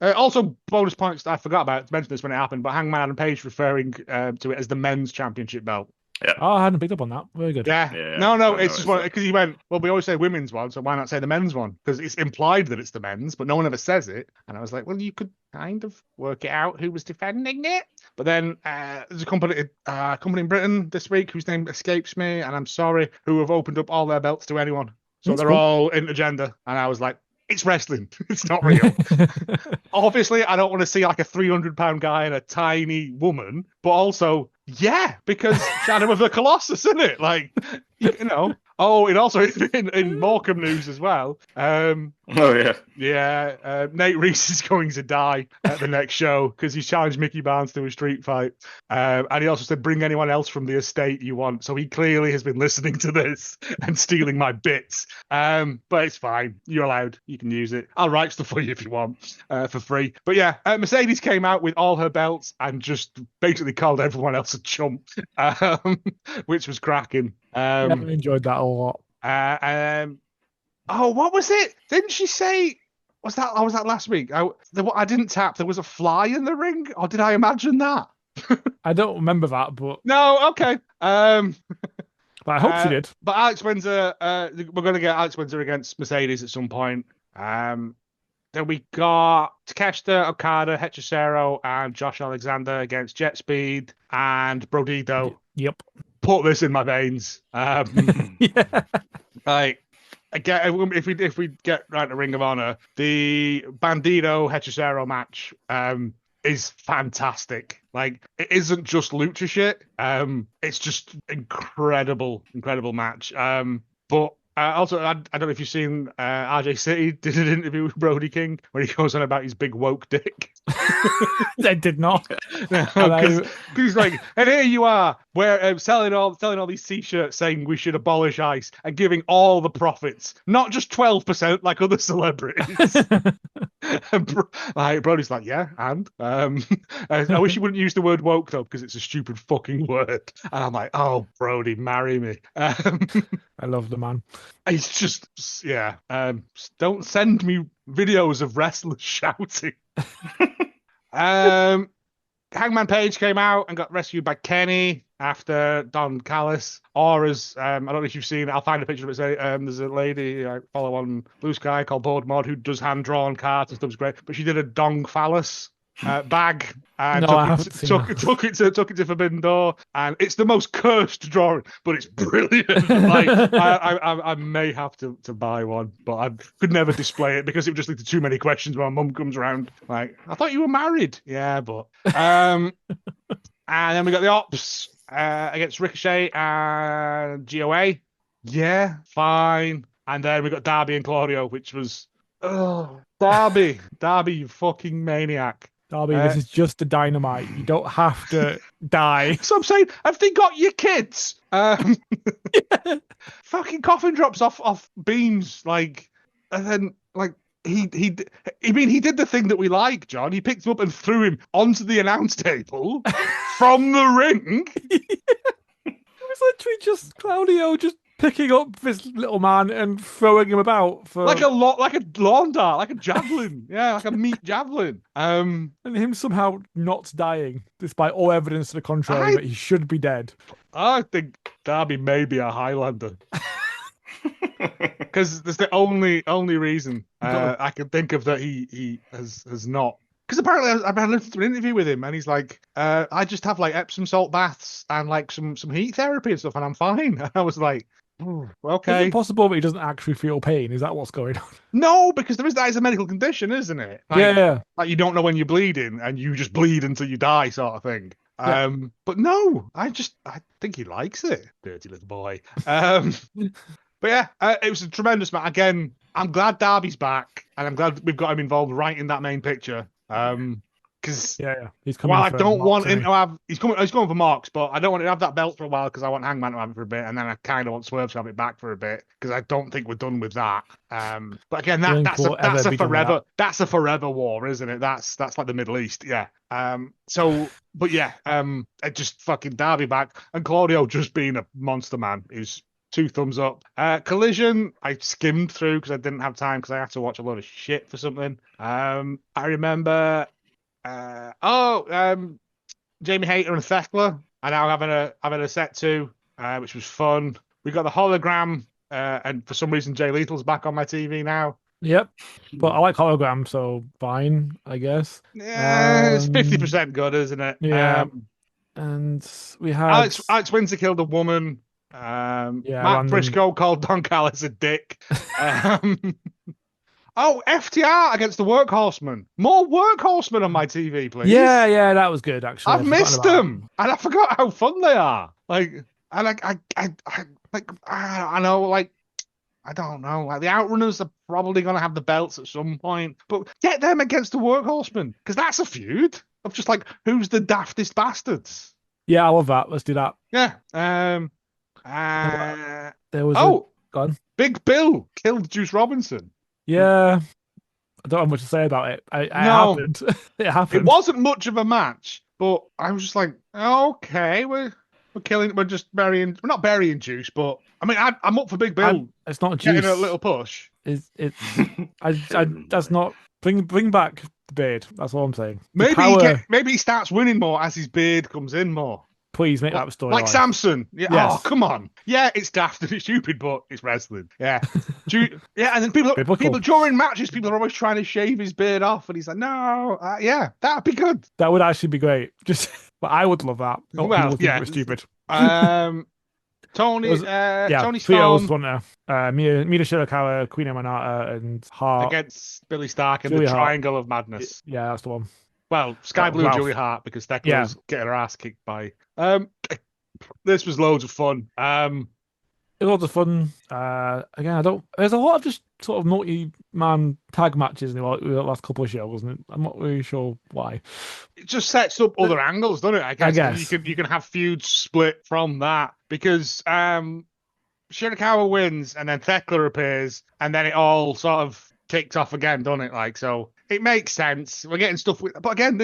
Also, bonus points that I forgot about to mention this when it happened, but Hangman Adam Page referring to it as the men's championship belt. Yeah. Oh, I hadn't picked up on that. Very good. Yeah. No, it's just because he went, well, we always say women's one, so why not say the men's one? Because it's implied that it's the men's, but no one ever says it. And I was like, well, you could kind of work it out who was defending it. But then there's a company in Britain this week whose name escapes me, and I'm sorry, who have opened up all their belts to anyone. So That's they're cool. all intergender. And I was like, it's wrestling. It's not real. Obviously, I don't want to see like a 300-pound guy and a tiny woman, but also, yeah, because Shadow of the Colossus, isn't it? Like, you know. Oh, and also in Morecambe news as well. Nate Reese is going to die at the next show because he's challenged Mickey Barnes to a street fight. And he also said, bring anyone else from the estate you want. So he clearly has been listening to this and stealing my bits. But it's fine. You're allowed. You can use it. I'll write stuff for you if you want for free. But yeah, Mercedes came out with all her belts and just basically called everyone else a chump, which was cracking. I enjoyed that a lot. What was it? Didn't she say? Was that last week? I didn't tap. There was a fly in the ring, or did I imagine that? I don't remember that, but no. Okay. But I hope she did. But Alex Windsor, we're going to get Alex Windsor against Mercedes at some point. Then we got Takeshita, Okada, Hechicero, and Josh Alexander against Jet Speed and Brodito. Yep. Put this in my veins. Yeah. Like, again, if we get right to Ring of Honor, the Bandito Hechicero match is fantastic. Like, it isn't just lucha shit. It's just incredible match. But also, I don't know if you've seen RJ City did an interview with Brody King where he goes on about his big woke dick. I did not. Because he's like, and here you are, where selling all these t-shirts saying we should abolish ICE and giving all the profits, not just 12% like other celebrities. Like Brody's like, yeah, and I wish you wouldn't use the word woke though, because it's a stupid fucking word. And I'm like, oh, Brody, marry me. I love the man. It's just, yeah. Don't send me videos of wrestlers shouting. Hangman Page came out and got rescued by Kenny after Don Callis. Or as, I don't know if you've seen, I'll find a picture of it. There's a lady I follow on Blue Sky called Board Mod who does hand-drawn cards and stuff's great. But she did a Dong Phallus bag and took it to Forbidden Door, and it's the most cursed drawing, but it's brilliant. Like I may have to buy one, but I could never display it because it would just lead to too many questions when my mum comes around. Like, I thought you were married. Yeah, but and then we got the Ops against Ricochet and GOA. Yeah, fine. And then we got Darby and Claudio, which was Darby, you fucking maniac. Darby, this is just a dynamite. You don't have to die. So I'm saying, have they got your kids? Fucking coffin drops off beams, like, and then like he did the thing that we like, John. He picked him up and threw him onto the announce table from the ring. It was literally just Claudio just picking up this little man and throwing him about for like a lawn dart, like a javelin, yeah, like a meat javelin. And him somehow not dying, despite all evidence to the contrary that he should be dead. I think Darby may be a Highlander. Because there's the only reason I can think of that he has not. Because apparently I've listened to an interview with him, and he's like, I just have like Epsom salt baths and like some heat therapy and stuff, and I'm fine. And I was like, "Ooh, Is okay. it possible that he doesn't actually feel pain? Is that what's going on? No, because that is a medical condition, isn't it? Like, Yeah. like you don't know when you're bleeding, and you just bleed until you die, sort of thing. Yeah. But no, I think he likes it, dirty little boy. But yeah, it was a tremendous match. Again, I'm glad Darby's back, and I'm glad we've got him involved right in that main picture. Because Yeah. He's coming. while I for don't Mox, want him isn't to have, he's going for Mox, but I don't want him to have that belt for a while because I want Hangman to have it for a bit, and then I kind of want Swerve to have it back for a bit because I don't think we're done with that. But again, Think that's we'll ever a be done with forever war, isn't it? That's like the Middle East, yeah. But yeah, it just fucking Darby back and Claudio just being a monster man is 2 thumbs up. Collision, I skimmed through because I didn't have time because I had to watch a lot of shit for something. I remember, Jamie Hayter and Thekla are now having a set too, which was fun. We got the hologram, and for some reason Jay Lethal's back on my TV now. Yep. But I like hologram, so fine, I guess. Yeah, it's 50% good, isn't it? Yeah. And we had Alex Winter killed a woman. Matt random. Briscoe called Don Callis a dick. FTR against the Workhorsemen. More Workhorsemen on my TV, please. Yeah, that was good actually. I've missed them, and I forgot how fun they are. Like, I know, like, I don't know. Like, the Outrunners are probably going to have the belts at some point, but get them against the Workhorsemen because that's a feud of just like who's the daftest bastards. Yeah, I love that. Let's do that. Yeah. There was gone. Big Bill killed Juice Robinson. Yeah. I don't have much to say about it. It happened. It happened. It wasn't much of a match, but I was just like, okay, we're not burying Juice, but I mean, I'm up for Big Bill. It's not Juice. Getting a little push. That's not bring back the beard. That's all I'm saying. Maybe he starts winning more as his beard comes in more. Please make that a story. Like Samson. Yeah. Yes. Oh, come on. Yeah, it's daft and it's stupid, but it's wrestling. Yeah. Yeah, and then people during matches, people are always trying to shave his beard off, and he's like, no, yeah, that'd be good. That would actually be great. But I would love that. Well, yeah. It was stupid. Tony Tony Storm one there. Mina Shirakawa, Queen Emanata, and Hart against Billy Stark and Julia the Hart. Triangle of Madness. Yeah, that's the one. Well, Sky Blue and Julia Hart because Thekla was getting her ass kicked by. This was loads of fun. It was loads of fun. Again, there's a lot of just sort of multi-man tag matches in the last couple of shows, and I'm not really sure why. It just sets up other angles, doesn't it? I guess. You can have feuds split from that because Shirakawa wins and then Thekla appears and then it all sort of kicks off again, doesn't it? Like, so it makes sense. We're getting stuff but again,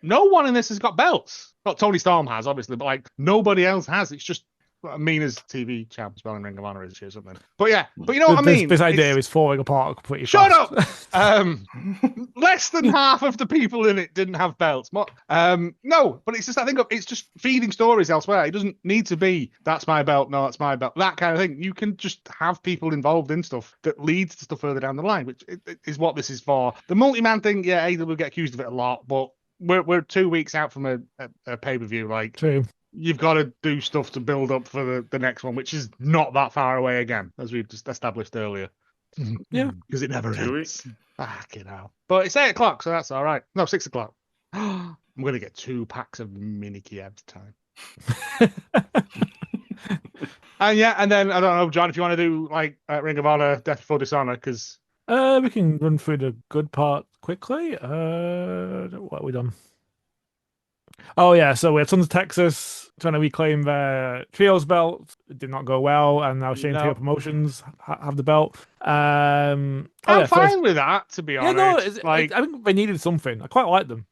no one in this has got belts. Well, Tony Storm has, obviously, but like nobody else has. It's just Mina's TV champ as well in Ring of Honor is or something. But yeah, but you know what I mean? This idea is falling apart completely. Shut up! Less than half of the people in it didn't have belts. No, but it's just, I think it's just feeding stories elsewhere. It doesn't need to be, that's my belt, no, that's my belt, that kind of thing. You can just have people involved in stuff that leads to stuff further down the line, which is what this is for. The multi-man thing, yeah, AW will get accused of it a lot, but we're 2 weeks out from a pay-per-view. Like, true. You've got to do stuff to build up for the next one, which is not that far away again, as we've just established earlier. Yeah. Because it never ends. Fucking hell. But it's 8 o'clock, so that's all right. No, 6 o'clock. I'm going to get 2 packs of mini Kiev's time. And then, I don't know, John, if you want to do, like, Ring of Honor, Death Before Dishonor, because... we can run through the good part quickly. What have we done? Oh yeah, so we had Sons of Texas trying to reclaim their trios belt. It did not go well, and now Shane Taylor Promotions have the belt. I'm fine with that, to be honest. I think they needed something. I quite like them.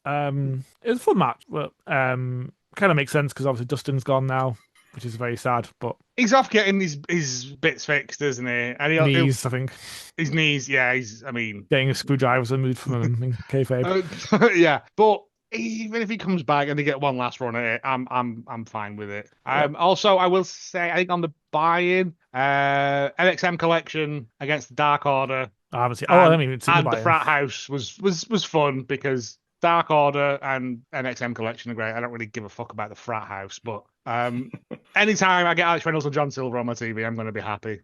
It was a fun match, but kind of makes sense because obviously Dustin's gone now, which is very sad. But he's off getting his bits fixed, isn't he? And I think. His knees, yeah. Getting a screwdriver removed from him in kayfabe. Yeah, but even if he comes back and they get one last run at it, I'm fine with it. Also, I will say, I think on the buy-in, NXM collection against the Dark Order. I haven't seen. I haven't even seen and the the buy-in. Frat House was fun because Dark Order and NXM collection are great. I don't really give a fuck about the Frat House, but anytime I get Alex Reynolds and John Silver on my TV, I'm going to be happy.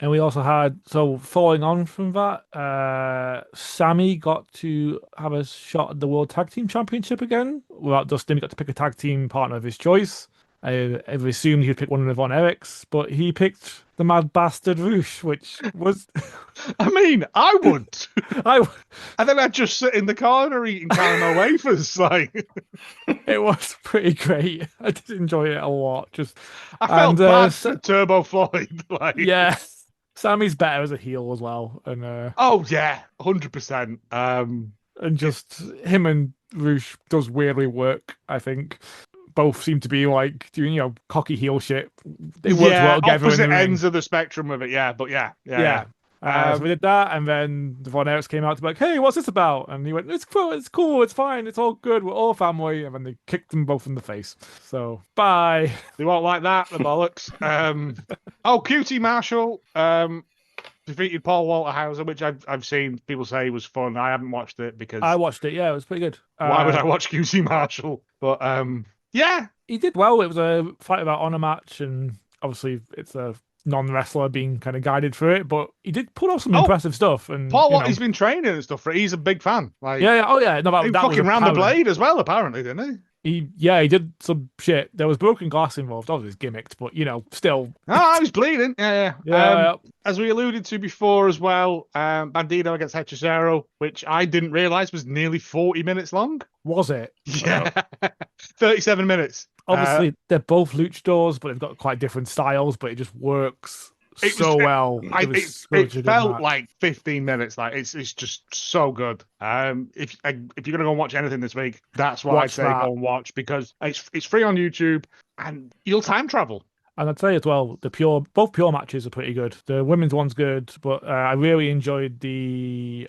And we also had, so following on from that, Sammy got to have a shot at the World Tag Team Championship again. Without Dustin, he got to pick a tag team partner of his choice. I assumed he'd pick one of the Von Erichs, but he picked the Mad Bastard Roosh, which was... I mean, I would. And then I'd just sit in the corner eating caramel wafers. Like, it was pretty great. I did enjoy it a lot. I felt bad for Turbo Floyd. Like, yeah. Sammy's better as a heel as well, and oh yeah, 100%. And just him and Roosh does weirdly work. I think both seem to be like doing cocky heel shit. They work well together. Opposite ends of the spectrum of it. Yeah, but yeah. So we did that, and then the Von Erichs came out to be like, "Hey, what's this about?" And he went, "It's cool, it's fine, it's all good, we're all family." And then they kicked them both in the face. So bye. They won't like that, the bollocks. QT Marshall defeated Paul Walter Hauser, which I've seen people say was fun. I haven't watched it because I watched it. Yeah, it was pretty good. Why would I watch QT Marshall? But yeah, he did well. It was a fight about honor match, and obviously it's a non-wrestler being kind of guided through it, but he did pull off some impressive stuff. And Paul, he's been training and stuff. He's a big fan. Like, yeah. Oh yeah, no, he fucking ran the blade as well, apparently, didn't he? He did some shit. There was broken glass involved. Obviously, gimmicked, but still. Oh, he was bleeding. Yeah. As we alluded to before as well, Bandito against Hechicero, which I didn't realize was nearly 40 minutes long. Was it? Yeah, 37 minutes. Obviously, they're both luchadors, but they've got quite different styles. But it just works well. It felt like 15 minutes. Like it's just so good. If you're gonna go and watch anything this week, that's what I'd say go and watch, because it's free on YouTube and you'll time travel. And I'd say as well, both pure matches are pretty good. The women's one's good, but I really enjoyed the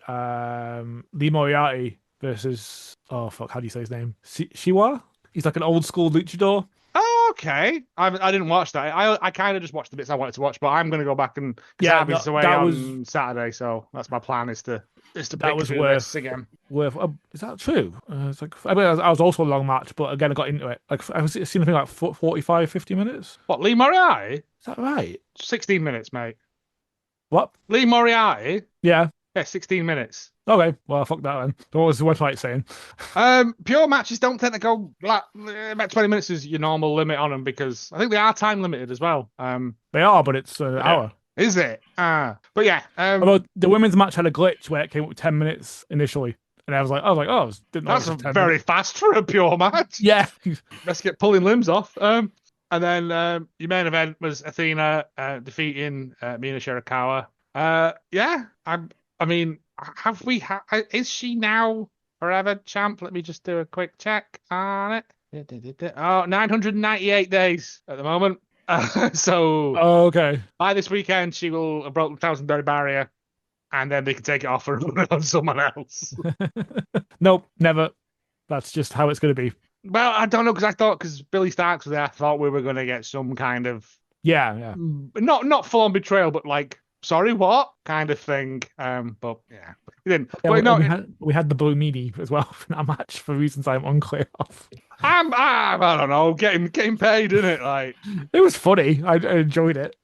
Lee Moriarty versus how do you say his name? Shiwa. He's like an old school luchador. Oh, okay. I didn't watch that. I kind of just watched the bits I wanted to watch, but I'm going to go back and Darby's away on Saturday, so that's my plan is to that was worth again. Is that true? It's like I was also a long match, but again I got into it. Like I've seen something like 45, 50 minutes. What, Lee Moriarty? Is that right? 16 minutes, mate. What? Lee Moriarty? Yeah, 16 minutes. Okay, well, fuck that then. What was the website saying? Pure matches don't tend to go about 20 minutes is your normal limit on them, because I think they are time limited as well. They are, but it's an hour. Is it? But yeah. Although the women's match had a glitch where it came up with 10 minutes initially. And I was like, didn't know. That's very fast for a pure match. Yeah. Let's get pulling limbs off. And then your main event was Athena defeating Mina Shirakawa. I mean, is she now forever champ? Let me just do a quick check on it. 998 days at the moment. Okay. By this weekend, she will have broken the 1,000-day barrier, and then they can take it off and run it on someone else. Nope, never. That's just how it's going to be. Well, I don't know, because Billy Starks was there, I thought we were going to get some kind of not full on betrayal, but like, sorry, what kind of thing. But yeah, we didn't. Yeah, we had the Blue Meanie as well in that match for reasons I'm unclear of. I don't know, getting paid, isn't it? Like, it was funny. I enjoyed it.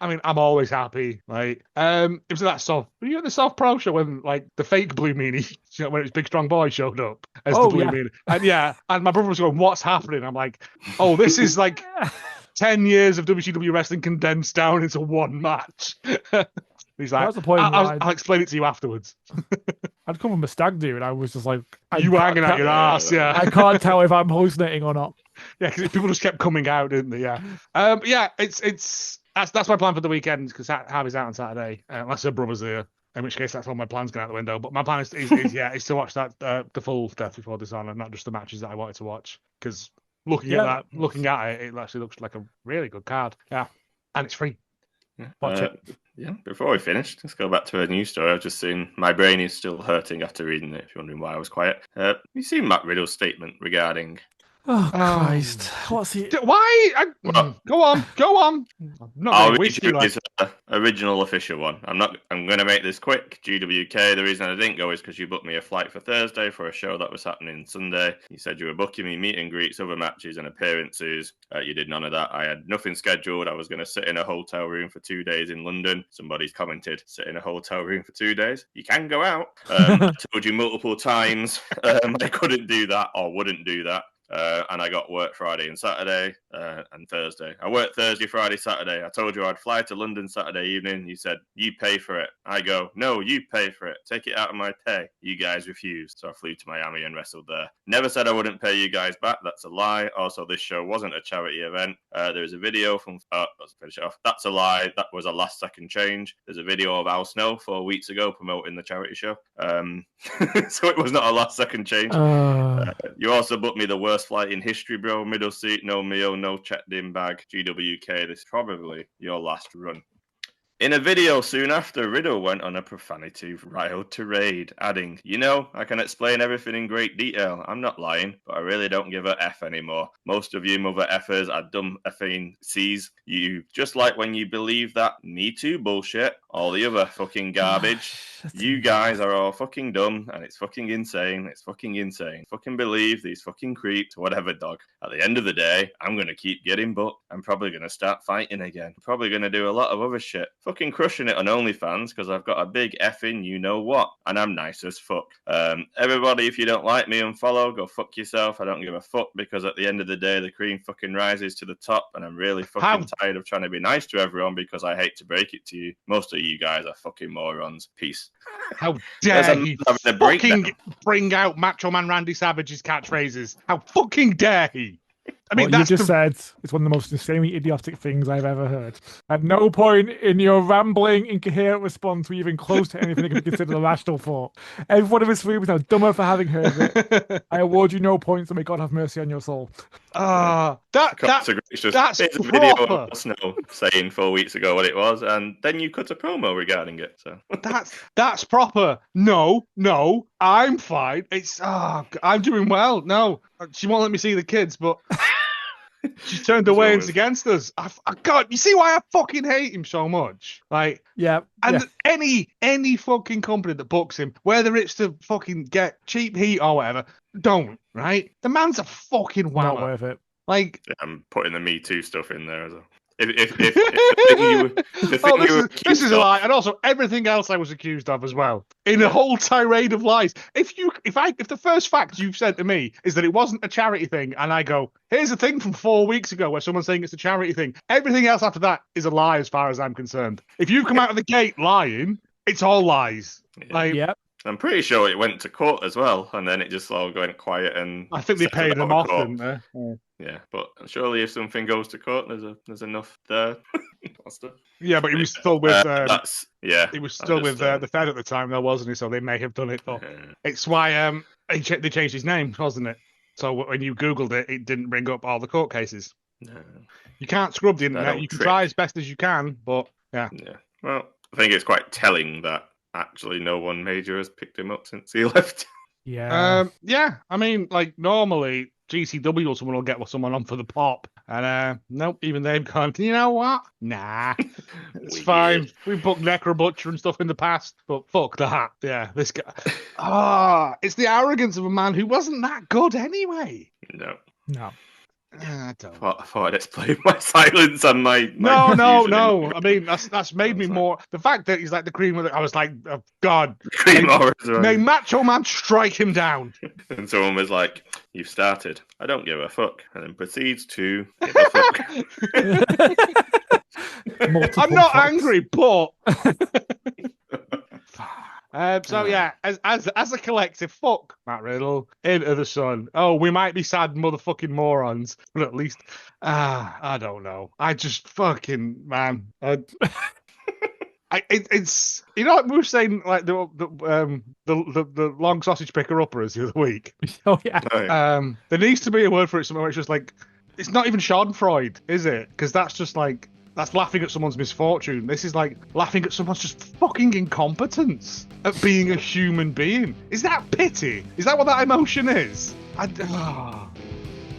I mean, I'm always happy. Like, it was that soft. Were you at the Soft Pro show when like the fake Blue Meanie, when it was Big Strong Boy showed up as the Blue Meanie? And my brother was going, "What's happening?" I'm like, "Oh, this is like 10 years of WCW wrestling condensed down into one match." He's like, that's the point. I'll explain it to you afterwards. I'd come from a stag do, and I was just like, you were hanging out your ass, yeah. I can't tell if I'm hallucinating or not. Yeah, because people just kept coming out, didn't they? Yeah. That's my plan for the weekend, because Harvey's out on Saturday, unless her brother's there. In which case, that's all my plans going out the window. But my plan is to watch that the full Death Before Dishonor, not just the matches that I wanted to watch. Because looking at it, it actually looks like a really good card. Yeah, and it's free. Watch it. Yeah, before we finish, let's go back to a news story. I've just seen my brain is still hurting after reading it, if you're wondering why I was quiet. You seen Matt Riddle's statement regarding... Oh, Christ. What's he... Why? Go on. I'm not I'll very read whiskey, you like. his original official one. I'm going to make this quick. GWK, the reason I didn't go is because you booked me a flight for Thursday for a show that was happening Sunday. You said you were booking me meet and greets, other matches and appearances. You did none of that. I had nothing scheduled. I was going to sit in a hotel room for 2 days in London. Somebody's commented, sit in a hotel room for 2 days. You can go out. I told you multiple times I couldn't do that or wouldn't do that. And I got work Friday and Saturday and Thursday. I worked Thursday, Friday, Saturday. I told you I'd fly to London Saturday evening. You said, you pay for it. I go, no, you pay for it. Take it out of my pay. You guys refused. So I flew to Miami and wrestled there. Never said I wouldn't pay you guys back. That's a lie. Also, this show wasn't a charity event. There is a video from... let's finish it off. That's a lie. That was a last second change. There's a video of Al Snow 4 weeks ago promoting the charity show. So it was not a last second change. You also booked me the worst flight in history, bro. Middle seat, no meal, no checked in bag. GWK, this is probably your last run. In a video soon after, Riddle went on a profanity-riddled tirade, adding, you know, I can explain everything in great detail. I'm not lying, but I really don't give a F anymore. Most of you mother effers are dumb effing C's. You, just like when you believe that Me Too bullshit, all the other fucking garbage, you guys are all fucking dumb, and it's fucking insane. It's fucking insane. Fucking believe these fucking creeps, whatever, dog. At the end of the day, I'm going to keep getting booked. I'm probably going to start fighting again. I'm probably going to do a lot of other shit. Fucking crushing it on OnlyFans because I've got a big effing you know what, and I'm nice as fuck. Everybody, if you don't like me, unfollow, go fuck yourself. I don't give a fuck because at the end of the day, the cream fucking rises to the top, and I'm really fucking tired of trying to be nice to everyone because I hate to break it to you. Most of you guys are fucking morons. Peace. How dare he fucking bring out Macho Man Randy Savage's catchphrases? How fucking dare he? I mean, what you just said is one of the most insanely idiotic things I've ever heard. At no point in your rambling, incoherent response were you even close to anything that could be considered a rational thought. Every one of us three was now dumber for having heard it. I award you no points, and may God have mercy on your soul. That's a video of Snow saying 4 weeks ago what it was, and then you cut a promo regarding it. So that's proper. No, I'm fine. I'm doing well. No, she won't let me see the kids, but she's turned away and it's against us. God, you see why I fucking hate him so much? Like, any fucking company that books him, whether it's to fucking get cheap heat or whatever, don't, right? The man's a fucking whammer. Not worth it. Like, I'm putting the Me Too stuff in there as well. This is a lie, and also everything else I was accused of as well, in a whole tirade of lies. If the first fact you've said to me is that it wasn't a charity thing, and I go, here's a thing from 4 weeks ago where someone's saying it's a charity thing, everything else after that is a lie as far as I'm concerned. If you come out of the gate lying, it's all lies. I'm pretty sure it went to court as well, and then it just all went quiet. And I think they paid them off, didn't they? Yeah, but surely if something goes to court, there's enough there. Yeah, but he was still with. He was still with the Fed at the time, though, wasn't he? So they may have done it. But it's why they changed his name, wasn't it? So when you Googled it, it didn't bring up all the court cases. No. You can't scrub the internet. You can try as best as you can, but yeah. Yeah. Well, I think it's quite telling that actually no one major has picked him up since he left. Yeah. I mean, like, normally GCW or someone will get someone on for the pop. And nope, even they've gone, you know what? Nah. It's fine. We've booked Necro Butcher and stuff in the past, but fuck that. Yeah, this guy. It's the arrogance of a man who wasn't that good anyway. No. I don't. I thought I'd explain my silence and my No. I mean, that's made me more. The fact that he's like the cream of it, I was like, oh, God. May Macho Man strike him down. And someone was like, you've started. I don't give a fuck. And then proceeds to give a fuck. I'm not angry, but. So yeah, as a collective, fuck Matt Riddle, into the sun. Oh, we might be sad motherfucking morons, but at least, I don't know. I just fucking man. It's you know what we were saying, like the long sausage picker uppers the other week. Oh yeah. There needs to be a word for it somewhere. It's just like it's not even Schadenfreude, is it? Because that's just like That's laughing at someone's misfortune. This is like laughing at someone's just fucking incompetence at being a human being. Is that pity? Is that what that emotion is?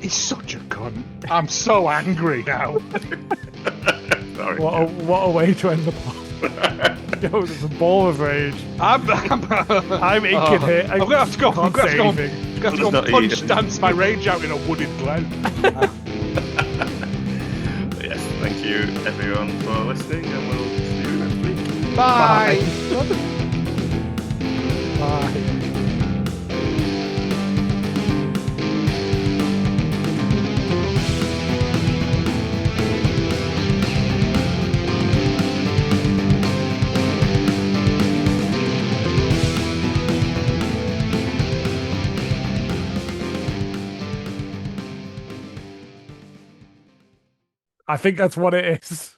He's such a cunt. I'm so angry now. Sorry. What a way to end the pod. Yo, it's a ball of rage. I'm inking here. I'm gonna have to go. I'm gonna have to go. Can't I'm gonna have to go and punch dance my rage out in a wooded glen. Yes, thank you everyone for listening, and we'll see you next week. Bye. Bye. I think that's what it is.